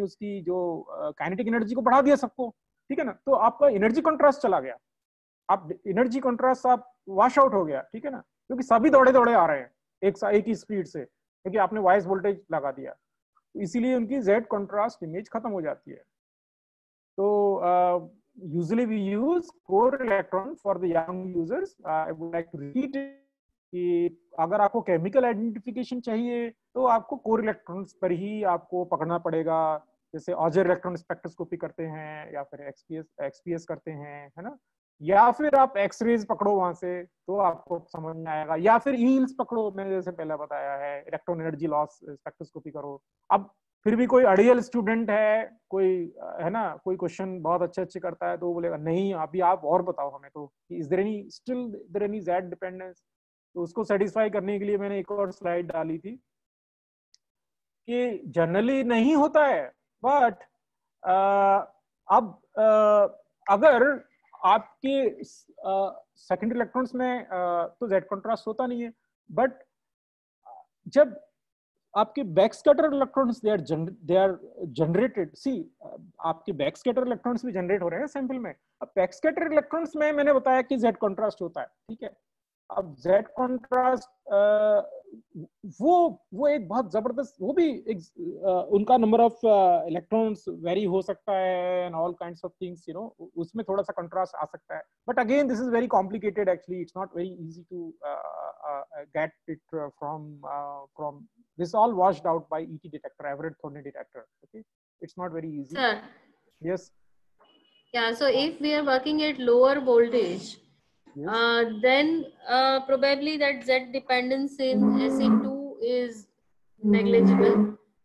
उसकी जो काइनेटिक एनर्जी को बढ़ा दिया सबको, ठीक है ना. तो आपका एनर्जी कॉन्ट्रास्ट चला गया, आप एनर्जी कॉन्ट्रास्ट आप वॉश आउट हो गया, ठीक है ना, क्योंकि सभी दौड़े दौड़े आ रहे हैं एक ही स्पीड से, क्योंकि आपने वॉइस वोल्टेज लगा दिया. तो इसीलिए उनकी जेड कॉन्ट्रास्ट इमेज खत्म हो जाती है. तो usually we use core electron for the young users. I would like to repeat it कि अगर आपको केमिकल आइडेंटिफिकेशन चाहिए तो आपको कोर इलेक्ट्रॉन्स पर ही आपको पकड़ना पड़ेगा. जैसे ऑजर इलेक्ट्रॉन स्पेक्ट्रोस्कोपी करते हैं या फिर एक्सपीएस करते हैं, है ना, या फिर आप एक्सरेज पकड़ो वहां से तो आपको समझ में आएगा, या फिर ईल्स पकड़ो, मैंने जैसे पहले बताया है, इलेक्ट्रॉन एनर्जी लॉस स्पेक्ट्रोस्कोपी करो. अब फिर भी कोई आइडियल स्टूडेंट है, कोई है ना, कोई क्वेश्चन बहुत अच्छे करता है तो वो बोलेगा नहीं अभी आप और बताओ हमें, तो is there any Z dependence. तो उसको सेटिस्फाई करने के लिए मैंने एक और स्लाइड डाली थी कि जनरली नहीं होता है, बट अब अगर आपके सेकेंडरी इलेक्ट्रॉन्स में तो जेड कॉन्ट्रास्ट होता नहीं है, बट जब आपके back scatter electrons they are generated, see आपके बैक स्कैटर इलेक्ट्रॉन्स भी जनरेट हो रहे हैं सैंपल में. अब बैक स्कैटर इलेक्ट्रॉन्स में मैंने बताया कि जेड कॉन्ट्रास्ट होता है, ठीक है. अब जेड कॉन्ट्रास्ट वो एक बहुत जबरदस्त, वो भी एक उनका नंबर ऑफ इलेक्ट्रॉन्स वेरी हो सकता है and all kinds of things, you know, उसमें थोड़ा सा कंट्रास्ट आ सकता है. But again this is very complicated actually, it's not very easy to get it from this all washed out by ET detector, average Thorney detector. Okay, it's not very easy. Sir. Yes. Yeah. So if we are working at lower voltage, yes. Then probably that Z dependence in SE2 is negligible.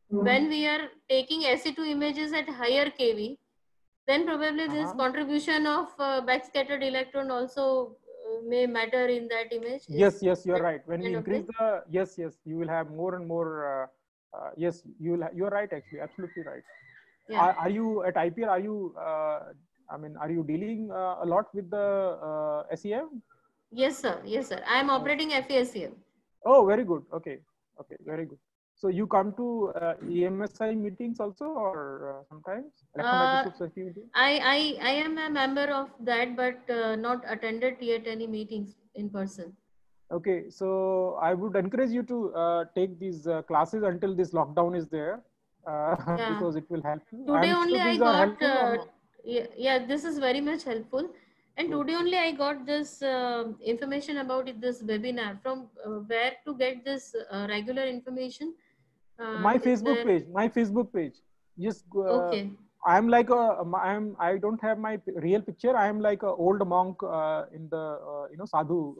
When we are taking SE2 images at higher kV, then probably this contribution of backscattered electron also may matter in that image. Yes, you are right. When you increase the yes, you will have more and more. Yes, you are right. Actually, absolutely right. Yeah. Are you at IPL? Are you? I mean, are you dealing a lot with the SEM? Yes, sir. Yes, sir. I am operating FESEM. Oh, very good. Okay, very good. So you come to EMSI meetings also, or sometimes? I am a member of that, but not attended yet any meetings in person. Okay, so I would encourage you to take these classes until this lockdown is there, because it will help you. Today only I got. Yeah, this is very much helpful. And today only I got this information about this webinar. From where to get this regular information? My Facebook page. Just okay. I am like I don't have my real picture. I am like a old monk in the sadhu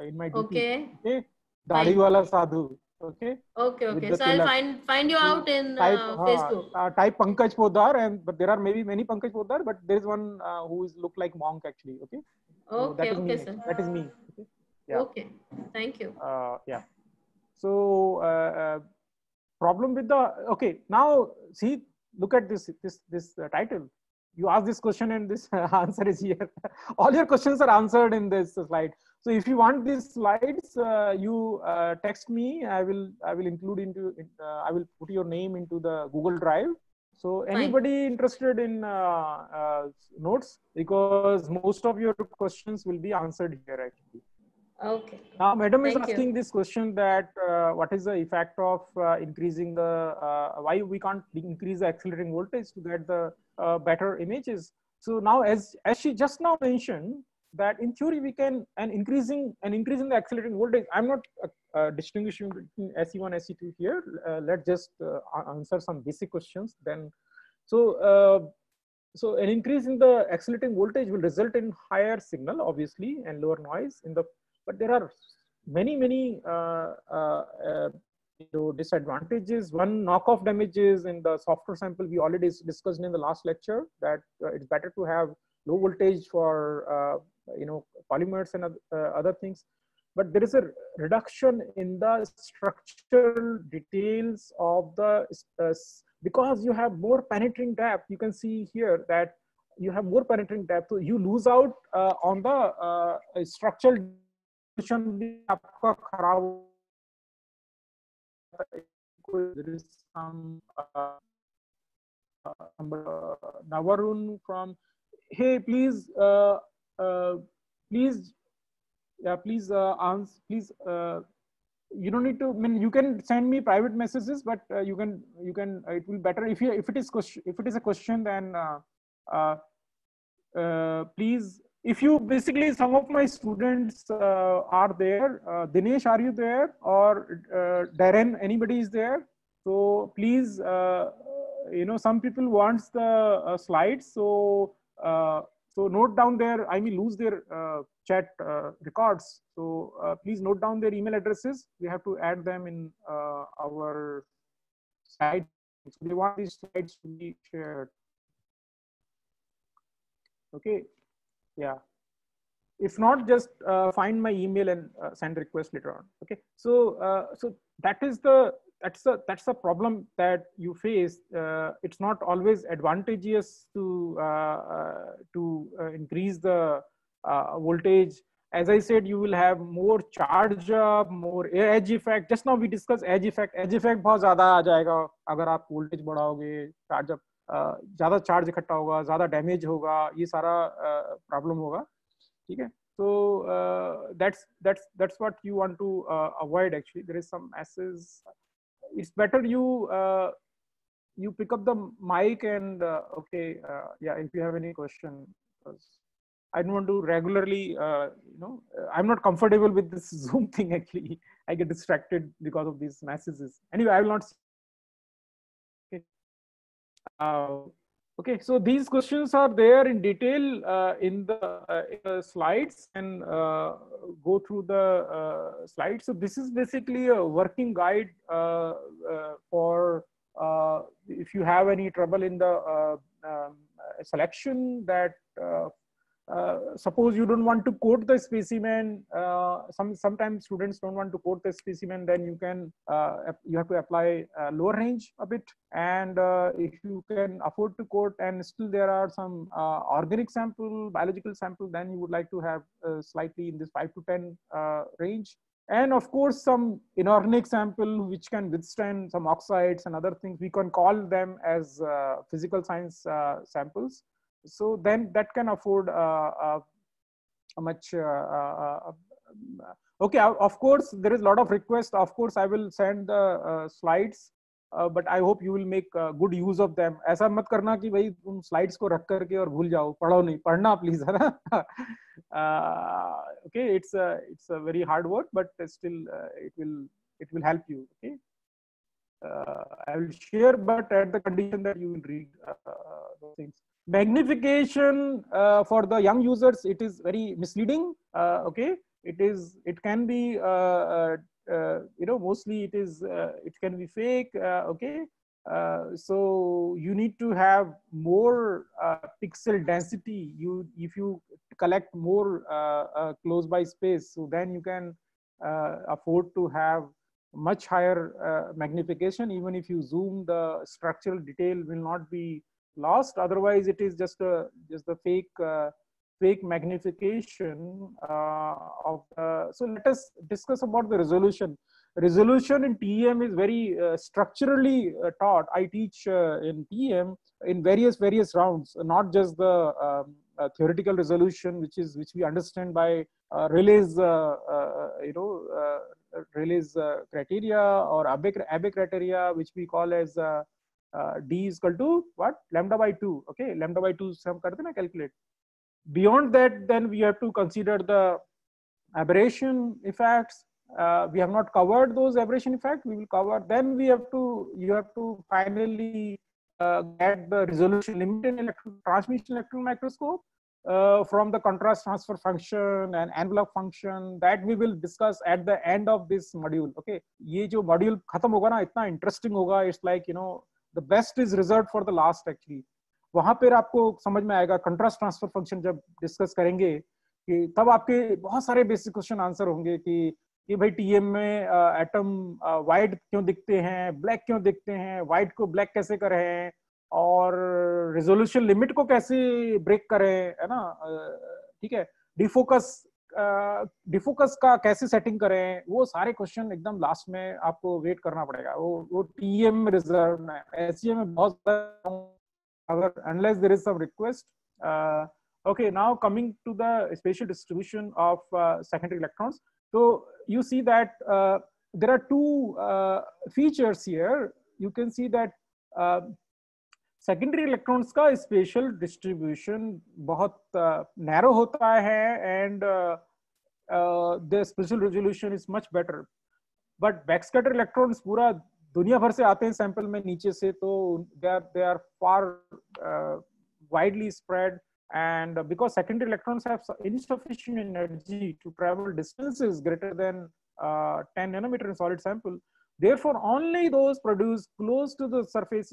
in my DP. Okay. Dadi wala sadhu. Okay. So I'll find you out in Facebook. Type Pankaj Poddar, but there are maybe many Pankaj Poddar, but there is one who is look like monk actually. Okay. So sir. That is me. Okay. Yeah. Okay. Thank you. Yeah. So problem with the now see, look at this title. You ask this question and this answer is here. All your questions are answered in this slide. So if you want these slides, you text me. I will include into it. I will put your name into the Google Drive. So anybody interested in notes, because most of your questions will be answered here actually. Okay. Now, madam is Thank asking you. this question that what is the effect of increasing the, why we can't increase the accelerating voltage to get the better images. So now, as she just now mentioned, that in theory we can, and increasing the accelerating voltage. I'm not distinguishing between SE1, SE2 here. Let's just answer some basic questions. Then, so an increase in the accelerating voltage will result in higher signal, obviously, and lower noise in the. But there are many disadvantages. One, knockoff damages in the software sample. We already discussed in the last lecture that it's better to have low voltage for polymers and other things. But there is a reduction in the structural details of the because you have more penetrating depth. You can see here that you have more penetrating depth, so you lose out on the structural भी आपका खराब. There is some Navarun from, hey, please please answer, please. You don't need to, I mean, you can send me private messages, but you can it will be better if it is a question, then please, if you basically, some of my students are there. Dinesh, are you there? Or Darren, anybody is there? So please, some people wants the slides, so so note down their, I may lose their chat records. So please note down their email addresses. We have to add them in our slide. So they want these slides to be shared. Okay, yeah. If not, just find my email and send a request later on. Okay, so so that's the problem that you face. It's not always advantageous to increase the voltage. As I said, you will have more charge up, more edge effect. Just now we discussed edge effect. Edge effect बहुत ज़्यादा आ जाएगा अगर आप voltage बढ़ाओगे, charge up ज़्यादा charge इकट्ठा होगा, ज़्यादा damage होगा, ये सारा प्रॉब्लम होगा. ठीक है. So that's what you want to avoid. Actually, there is some masses. It's better you pick up the mic and okay, yeah, if you have any question, because I don't want to regularly I'm not comfortable with this Zoom thing. Actually, I get distracted because of these messages. Anyway, I will not. Okay, so these questions are there in detail in the slides, and go through the slides. So this is basically a working guide for if you have any trouble in the selection, that suppose you don't want to quote the specimen. Sometimes students don't want to quote the specimen. Then you can you have to apply lower range a bit. And if you can afford to quote, and still there are some organic sample, biological sample, then you would like to have slightly in this 5 to 10 range. And of course, some inorganic sample which can withstand some oxides and other things. We can call them as physical science samples. So then that can afford a much okay. Of course, there is a lot of requests. Of course, I will send the slides, but I hope you will make good use of them. ऐसा मत करना कि भाई तुम slides को रख करके और भूल जाओ, पढ़ो नहीं, पढ़ना please, है ना? Okay, it's a very hard work, but still it will help you. Okay. I will share, but at the condition that you will read those things. Magnification for the young users, it is very misleading. Okay, it can be mostly it can be fake. Okay, so you need to have more pixel density. If you collect more close by space, so then you can afford to have much higher magnification. Even if you zoom, the structural detail will not be lost. Otherwise, it is just the fake magnification of the. So let us discuss about the resolution. Resolution in TEM is very structurally taught. I teach in TEM in various rounds, not just the theoretical resolution, which we understand by Rayleigh's Rayleigh's criteria or Abbe criteria, which we call as D is equal to what? Lambda by 2. Okay, lambda by 2 sum karte na calculate. Beyond that, then we have to consider the aberration effects. We have not covered those aberration effects. We will cover. Then you have to finally get the resolution limit in transmission electron microscope from the contrast transfer function and envelope function that we will discuss at the end of this module. Okay, ये जो module खत्म होगा ना इतना interesting होगा. It's like the best is reserved for the last actually. वहां पर आपको समझ में आएगा contrast transfer function जब discuss करेंगे कि तब आपके बहुत सारे बेसिक क्वेश्चन आंसर होंगे कि भाई टीएम में एटम वाइट क्यों दिखते हैं, ब्लैक क्यों दिखते हैं, वाइट को ब्लैक कैसे करें और रेजोल्यूशन लिमिट को कैसे ब्रेक करें, है ना. ठीक है, डिफोकस का कैसे सेटिंग करें, वो सारे क्वेश्चन एकदम लास्ट में आपको वेट करना पड़ेगा. वो टीएम रिजर्व में, एसईएम में बहुत अगर unless there is some request. Okay, now coming to the spatial distribution of secondary electrons. So you see that there are two features here. You can see that secondary electrons का spatial distribution बहुत narrow होता है and the spatial resolution is much better. But backscatter electrons पूरा दुनिया भर से आते हैं sample में नीचे से, तो they are far widely spread. And because secondary electrons have insufficient energy to travel distances greater than 10 nanometer in solid sample, therefore only those produced close to the surface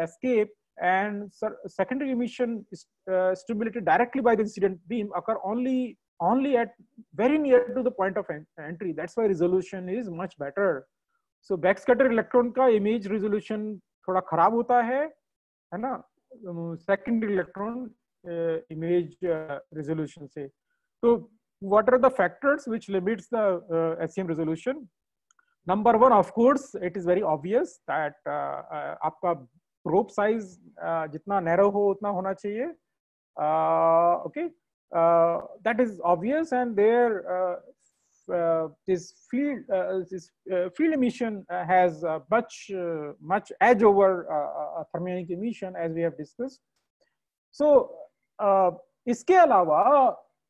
escape and secondary emission is stimulated directly by the incident beam occur only at very near to the point of entry. That's why resolution is much better. So backscatter electron का image resolution थोड़ा खराब होता है ना, secondary electron image resolution से. So what are the factors which limits the SEM resolution? Number one, of course, it is very obvious that आपका probe size जितना narrow हो उतना होना चाहिए. Okay, that is obvious, and there this field emission has much edge over thermionic emission, as we have discussed. So इसके अलावा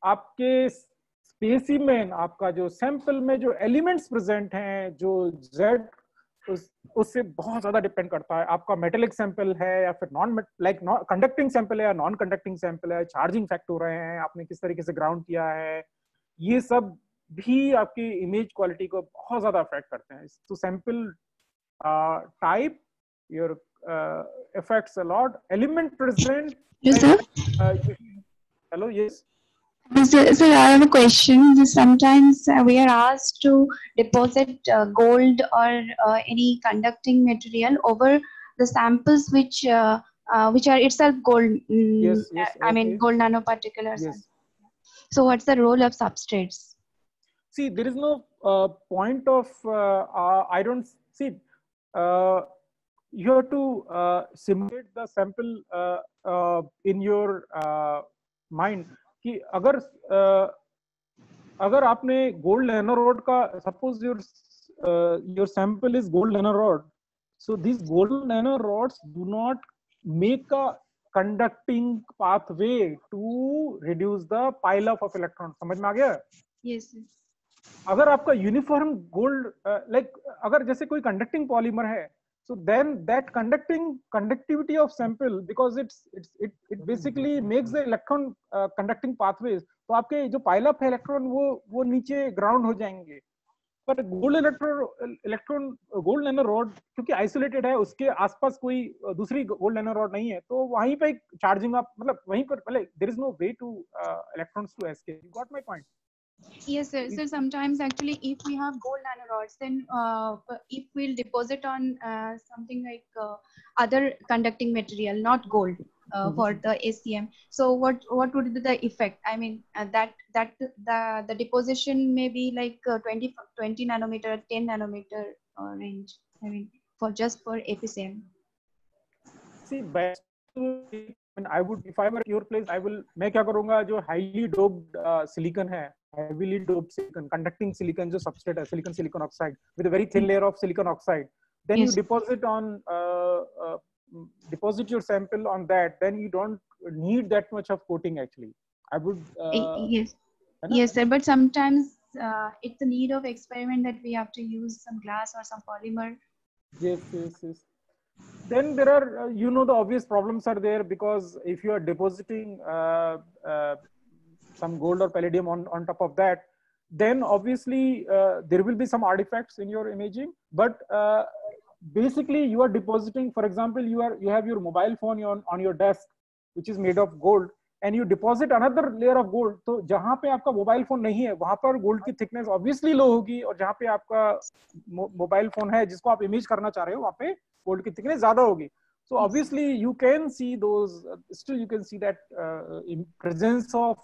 आपके specimen, आपका जो सैंपल में जो एलिमेंट्स प्रेजेंट हैं, जो Z उससे बहुत ज्यादा डिपेंड करता है. आपका मेटेलिक सैंपल है या फिर नॉन कंडक्टिंग सैंपल है या नॉन कंडक्टिंग सैंपल है, चार्जिंग फैक्ट हो रहे हैं, आपने किस तरीके से ग्राउंड किया है, ये सब भी आपकी इमेज क्वालिटी को बहुत ज्यादा अफेक्ट करते हैं. तो sample type your affects a lot. Element present. Yes, sir. Hello, yes. So I have a question. Sometimes we are asked to deposit gold or any conducting material over the samples which are itself gold. Yes, yes, I mean gold nanoparticles. Yes. So what's the role of substrates? See, there is no point of I don't see. You have to simulate the sample in your mind. कि अगर आपने gold nano road का, suppose your sample is gold nano rod, so these gold nano rods do not make a conducting pathway to reduce the pile up of electrons. समझ में आ गया? Yes. अगर आपका uniform gold अगर जैसे कोई conducting polymer है, so then that conductivity of sample, because it basically makes the electron conducting pathways, तो आपके जो पाइल अप है इलेक्ट्रॉन वो नीचे ग्राउंड हो जाएंगे. पर गोल्ड नैनो रॉड क्योंकि आइसोलेटेड है, उसके आसपास कोई दूसरी गोल्ड नैनो रॉड नहीं है, तो वहीं पे चार्जिंग अप, मतलब वहीं पर there is no way to electrons to escape. You got my point? Yes, sir. So sometimes actually, if we have gold nanorods, then if we'll deposit on something like other conducting material, not gold, for the SEM. So what would be the effect? I mean, that the deposition may be like 20 nanometer, 10 nanometer range. I mean, for FSM. See, best to mean, I would, if I were at your place, I will, मैं क्या करूँगा, जो highly doped silicon है, heavily doped silicon, conducting silicon जो substrate है, silicon oxide with a very thin layer of silicon oxide, then you deposit on deposit your sample on that, then you don't need that much of coating actually. I would yes sir, but sometimes it's the need of experiment that we have to use some glass or some polymer. Yes. Then there are the obvious problems are there, because if you are depositing some gold or palladium on top of that, then obviously there will be some artifacts in your imaging. But basically you are depositing, for example, you have your mobile phone on your desk, which is made of gold, and you deposit another layer of gold. तो जहाँ पे आपका mobile phone नहीं है, वहां पर gold की thickness obviously लो होगी, और जहाँ पे आपका मोबाइल फोन है जिसको आप इमेज करना चाह रहे हो, वहाँ पे गोल्ड की थिकनेस ज्यादा होगी. So obviously you can see those, still you can see that in presence of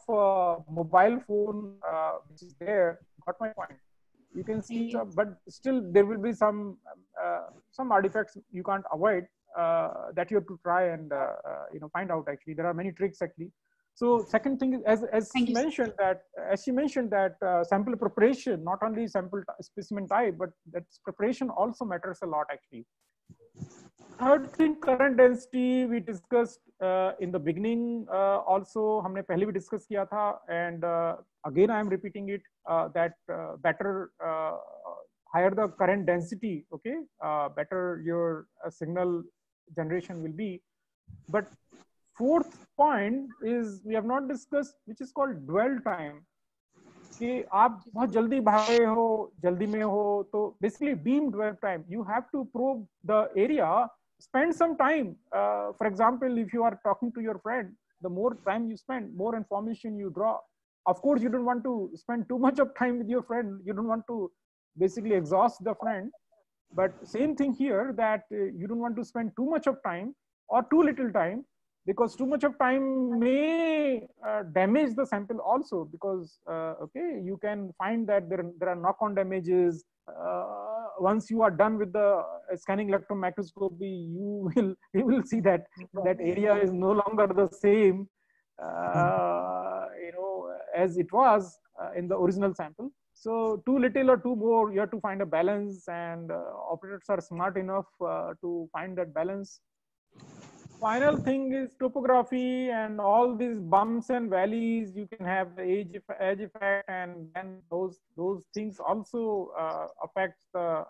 mobile phone which is there. Got my point? You can see, but still there will be some artifacts you can't avoid that you have to try and find out. Actually, there are many tricks actually. So second thing is, as she mentioned that sample preparation, not only sample specimen type, but that preparation also matters a lot actually. Third thing, current density, we discussed in the beginning also, हमने पहले भी discuss किया था, and again I am repeating it, that better higher the current density, okay, better your signal generation will be. But fourth point is we have not discussed, which is called dwell time. कि आप बहुत जल्दी भागे हो, जल्दी में हो, तो basically beam dwell time, you have to probe the area, spend some time. For example, if you are talking to your friend, the more time you spend, more information you draw. Of course, you don't want to spend too much of time with your friend. You don't want to basically exhaust the friend. But same thing here, that you don't want to spend too much of time or too little time, because too much of time may damage the sample also, because okay, you can find that there are knock-on damages. Once you are done with the scanning electron microscopy, you will see that that area is no longer the same as it was in the original sample. So too little or too more, you have to find a balance, and operators are smart enough to find that balance. Final thing is topography and all these bumps and valleys. You can have the edge effect, and then those things also affect the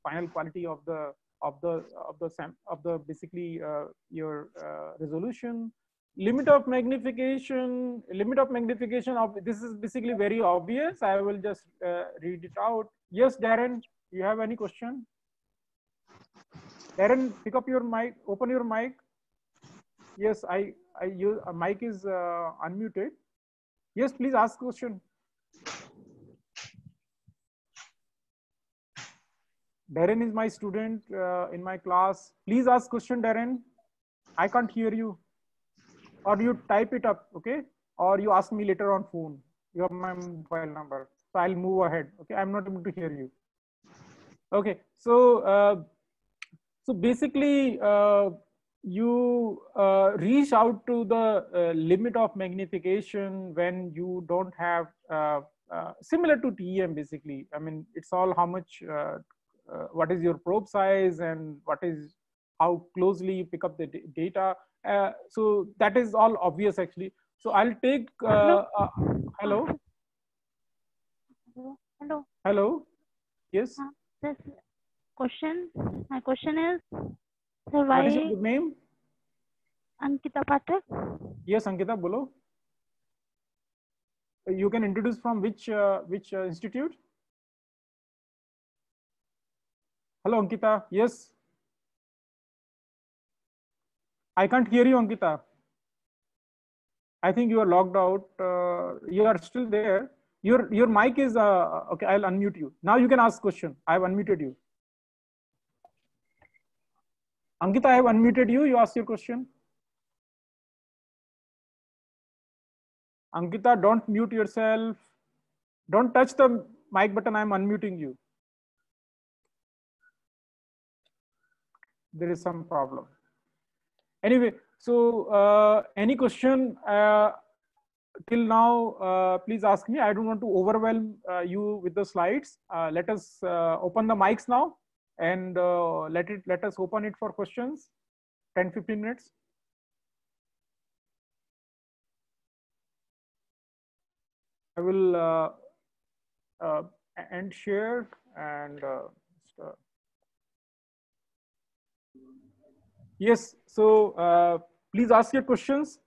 final quality of the basically your resolution. Limit of magnification of this is basically very obvious. I will just read it out. Yes, Darren, you have any question? Darren, pick up your mic, open your mic. Yes, your mic is unmuted. Yes, please ask question. Darren is my student in my class. Please ask question, Darren. I can't hear you. Or you type it up, okay? Or you ask me later on phone. You have my mobile number. So I'll move ahead. Okay, I'm not able to hear you. Okay, so so basically, you reach out to the limit of magnification when you don't have, similar to TEM basically. I mean, it's all how much, what is your probe size, and how closely you pick up the data. So that is all obvious actually. So I'll take, hello? Hello? Yes? My question is, sir, why? What is your good name? Ankita Pathak. Yes, Ankita, bolo. You can introduce from which institute? Hello, Ankita. Yes. I can't hear you, Ankita. I think you are logged out. You are still there. Your mic is okay. I'll unmute you. Now you can ask question. I have unmuted you. Ankita, I have unmuted you. You ask your question. Ankita, don't mute yourself. Don't touch the mic button. I'm unmuting you. There is some problem. Anyway, so any question till now, please ask me. I don't want to overwhelm you with the slides. Let us open the mics now, and let us open it for questions. 10-15 minutes. I will end share and yes. So please ask your questions.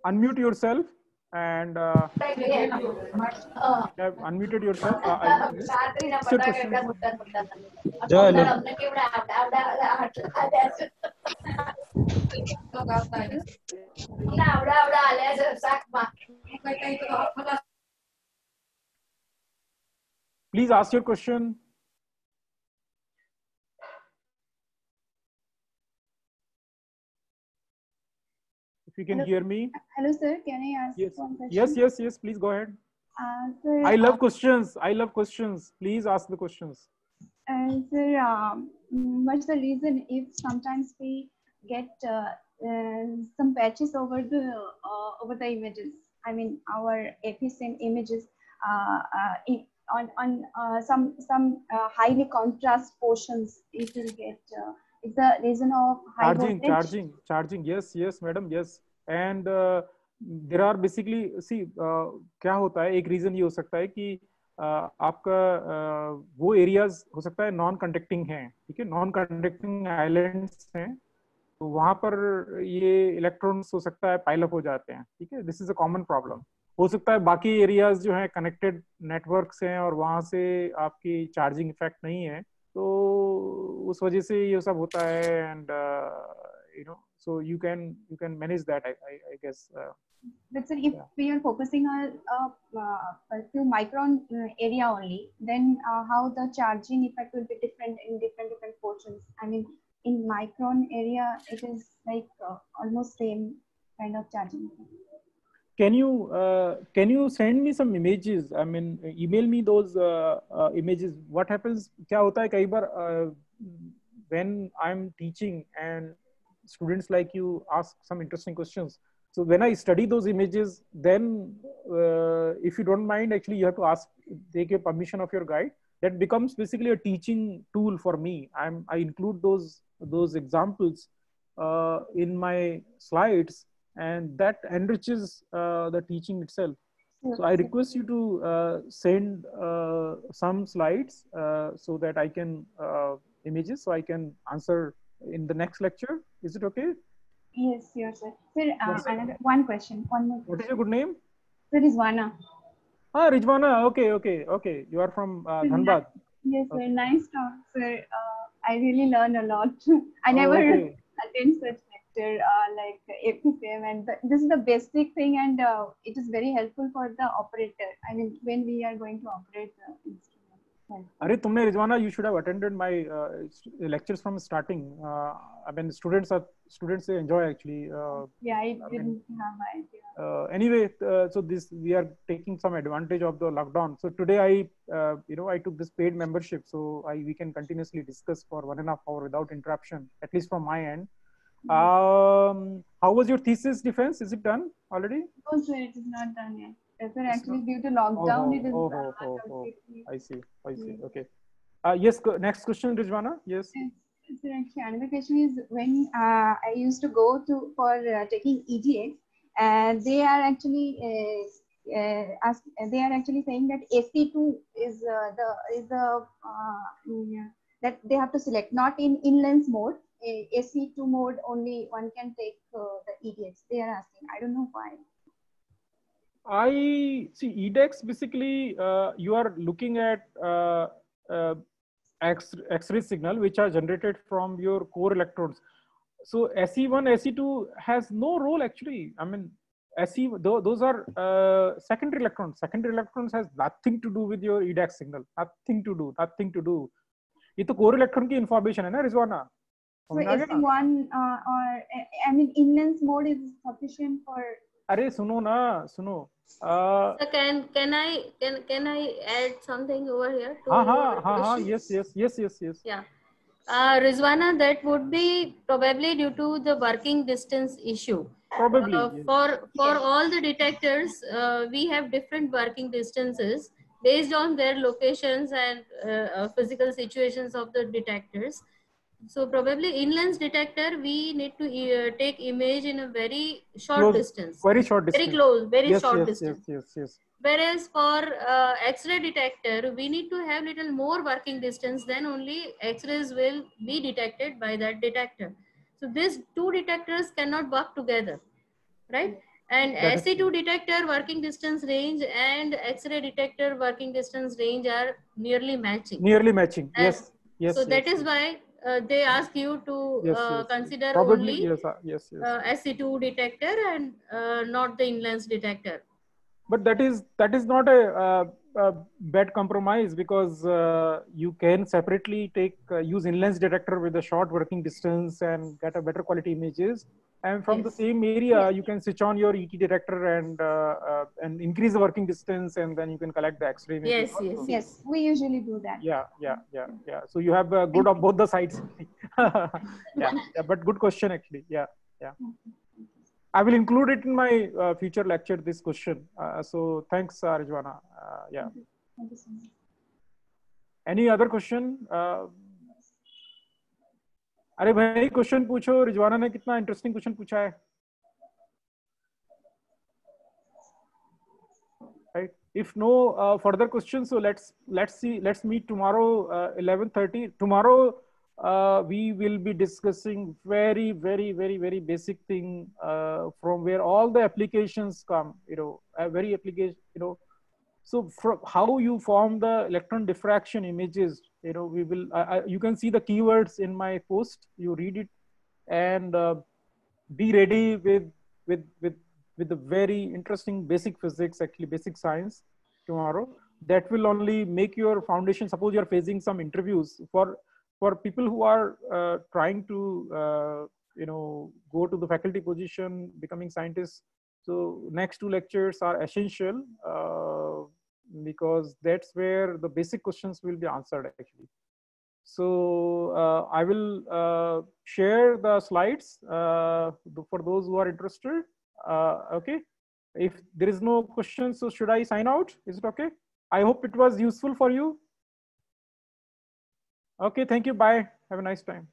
Unmute yourself and have unmuted yourself. What's your question? Please ask your question. If you can hear me. Hello, sir. Can I ask Yes. one question? Yes. Please go ahead. Sir, I love questions. I love questions. Please ask the questions. Sir, what's the reason if sometimes we get some patches over the images? I mean, our FSM images on some highly contrast portions. It will get. It's the reason of high voltage. Charging. Yes, madam. Yes, and there are basically see क्या होता है, एक reason ये हो सकता है कि आपका वो एरियाज हो सकता है नॉन कंडक्टिंग हैं, ठीक है, नॉन कंडक्टिंग आइलैंड्स हैं, तो वहां पर ये इलेक्ट्रॉन्स हो सकता है पाइल अप हो जाते हैं, ठीक है. This is a common problem. हो सकता है बाकी एरियाज जो हैं कनेक्टेड नेटवर्क्स हैं और वहां से आपकी चार्जिंग इफेक्ट नहीं है, तो उस वजह से ये सब होता है. And you know, so you can manage that, I guess. But sir, if we are focusing on a few micron area only, then how the charging effect will be different in different portions. I mean, in micron area, it is like almost same kind of charging. Can you send me some images? I mean, email me those images. What happens? क्या होता है कई बार when I'm teaching and students like you ask some interesting questions. So when I study those images, then if you don't mind, actually you have to take a permission of your guide. That becomes basically a teaching tool for me. I include those examples in my slides, and that enriches the teaching itself. So I request you to send some slides so that I can images, so I can answer in the next lecture. Is it okay? Yes, sir. Sir, another one question. One more. What is your good name? Sir, Rizwana. Rizwana. Okay. You are from Dhanbad. Yes, sir. Okay. Nice talk, sir. I really learn a lot. I never attend such lecture like FSM, and this is the basic thing, and it is very helpful for the operator. I mean, when we are going to operate the instrument. अरे तुमने Rizwana, you should have attended my lectures from starting. I mean, students enjoy actually. Yeah, I didn't have idea. Anyway, so we are taking some advantage of the lockdown. So today I took this paid membership, so we can continuously discuss for 1.5 hours without interruption, at least from my end. How was your thesis defense? Is it done already? No, sir, it is not done yet. Sir, actually, due to lockdown, it is. I see. Okay. Yes. Next question, Rizwana. Yes. Sir, actually, another question is when I used to go for taking EDX, and they are actually saying that AC2 is that they have to select, not in in-lens mode. AC2 mode only one can take the EDX. They are asking. I don't know why. I see EDX basically you are looking at X-ray signal which are generated from your core electrodes. So SE1, SE2 has no role actually. I mean, those are secondary electrons. Secondary electrons has nothing to do with your EDX signal. Nothing to do. ये तो core electron की information है ना Rizwana. So SE1 or I mean in-lens mode is sufficient for. अरे सुनो. So can I add something over here to your question? Yes. Yeah. Rizwana, that would be probably due to the working distance issue. Probably. Yes. For all the detectors, we have different working distances based on their locations and physical situations of the detectors. So probably in lens detector, we need to take image in a very short distance. Very short distance. Very close, very yes, short yes, distance. Yes. Whereas for X-ray detector, we need to have little more working distance, then only X-rays will be detected by that detector. So these two detectors cannot work together, right? And SE2 detector working distance range and X-ray detector working distance range are nearly matching. Yes. So that is why they ask you to consider probably, only yes. SE2 detector and not the in-lens detector. But that is not a bad compromise, because you can separately use in-lens detector with a short working distance and get a better quality images. And from the same area, you can switch on your ET detector and increase the working distance, and then you can collect the X-ray images. Yes, we usually do that. Yeah. So you have good of both the sides. yeah. But good question actually. Yeah. I will include it in my future lecture, this question. So thanks, Rizwana. Yeah. Thank you so much. Any other question? अरे भाई question पूछो, रिजवाना ने कितना interesting question पूछा है. Right. If no further questions, so let's meet tomorrow 11:30. Tomorrow we will be discussing very basic thing from where all the applications come. Very application. So from how you form the electron diffraction images. We will. You can see the keywords in my post. You read it and be ready with the very interesting basic physics, actually basic science tomorrow. That will only make your foundation. Suppose you're facing some interviews for people who are trying to go to the faculty position, becoming scientists. So next two lectures are essential because that's where the basic questions will be answered actually. So I will share the slides for those who are interested. Okay. If there is no question, so should I sign out? Is it okay? I hope it was useful for you. Okay. Thank you. Bye. Have a nice time.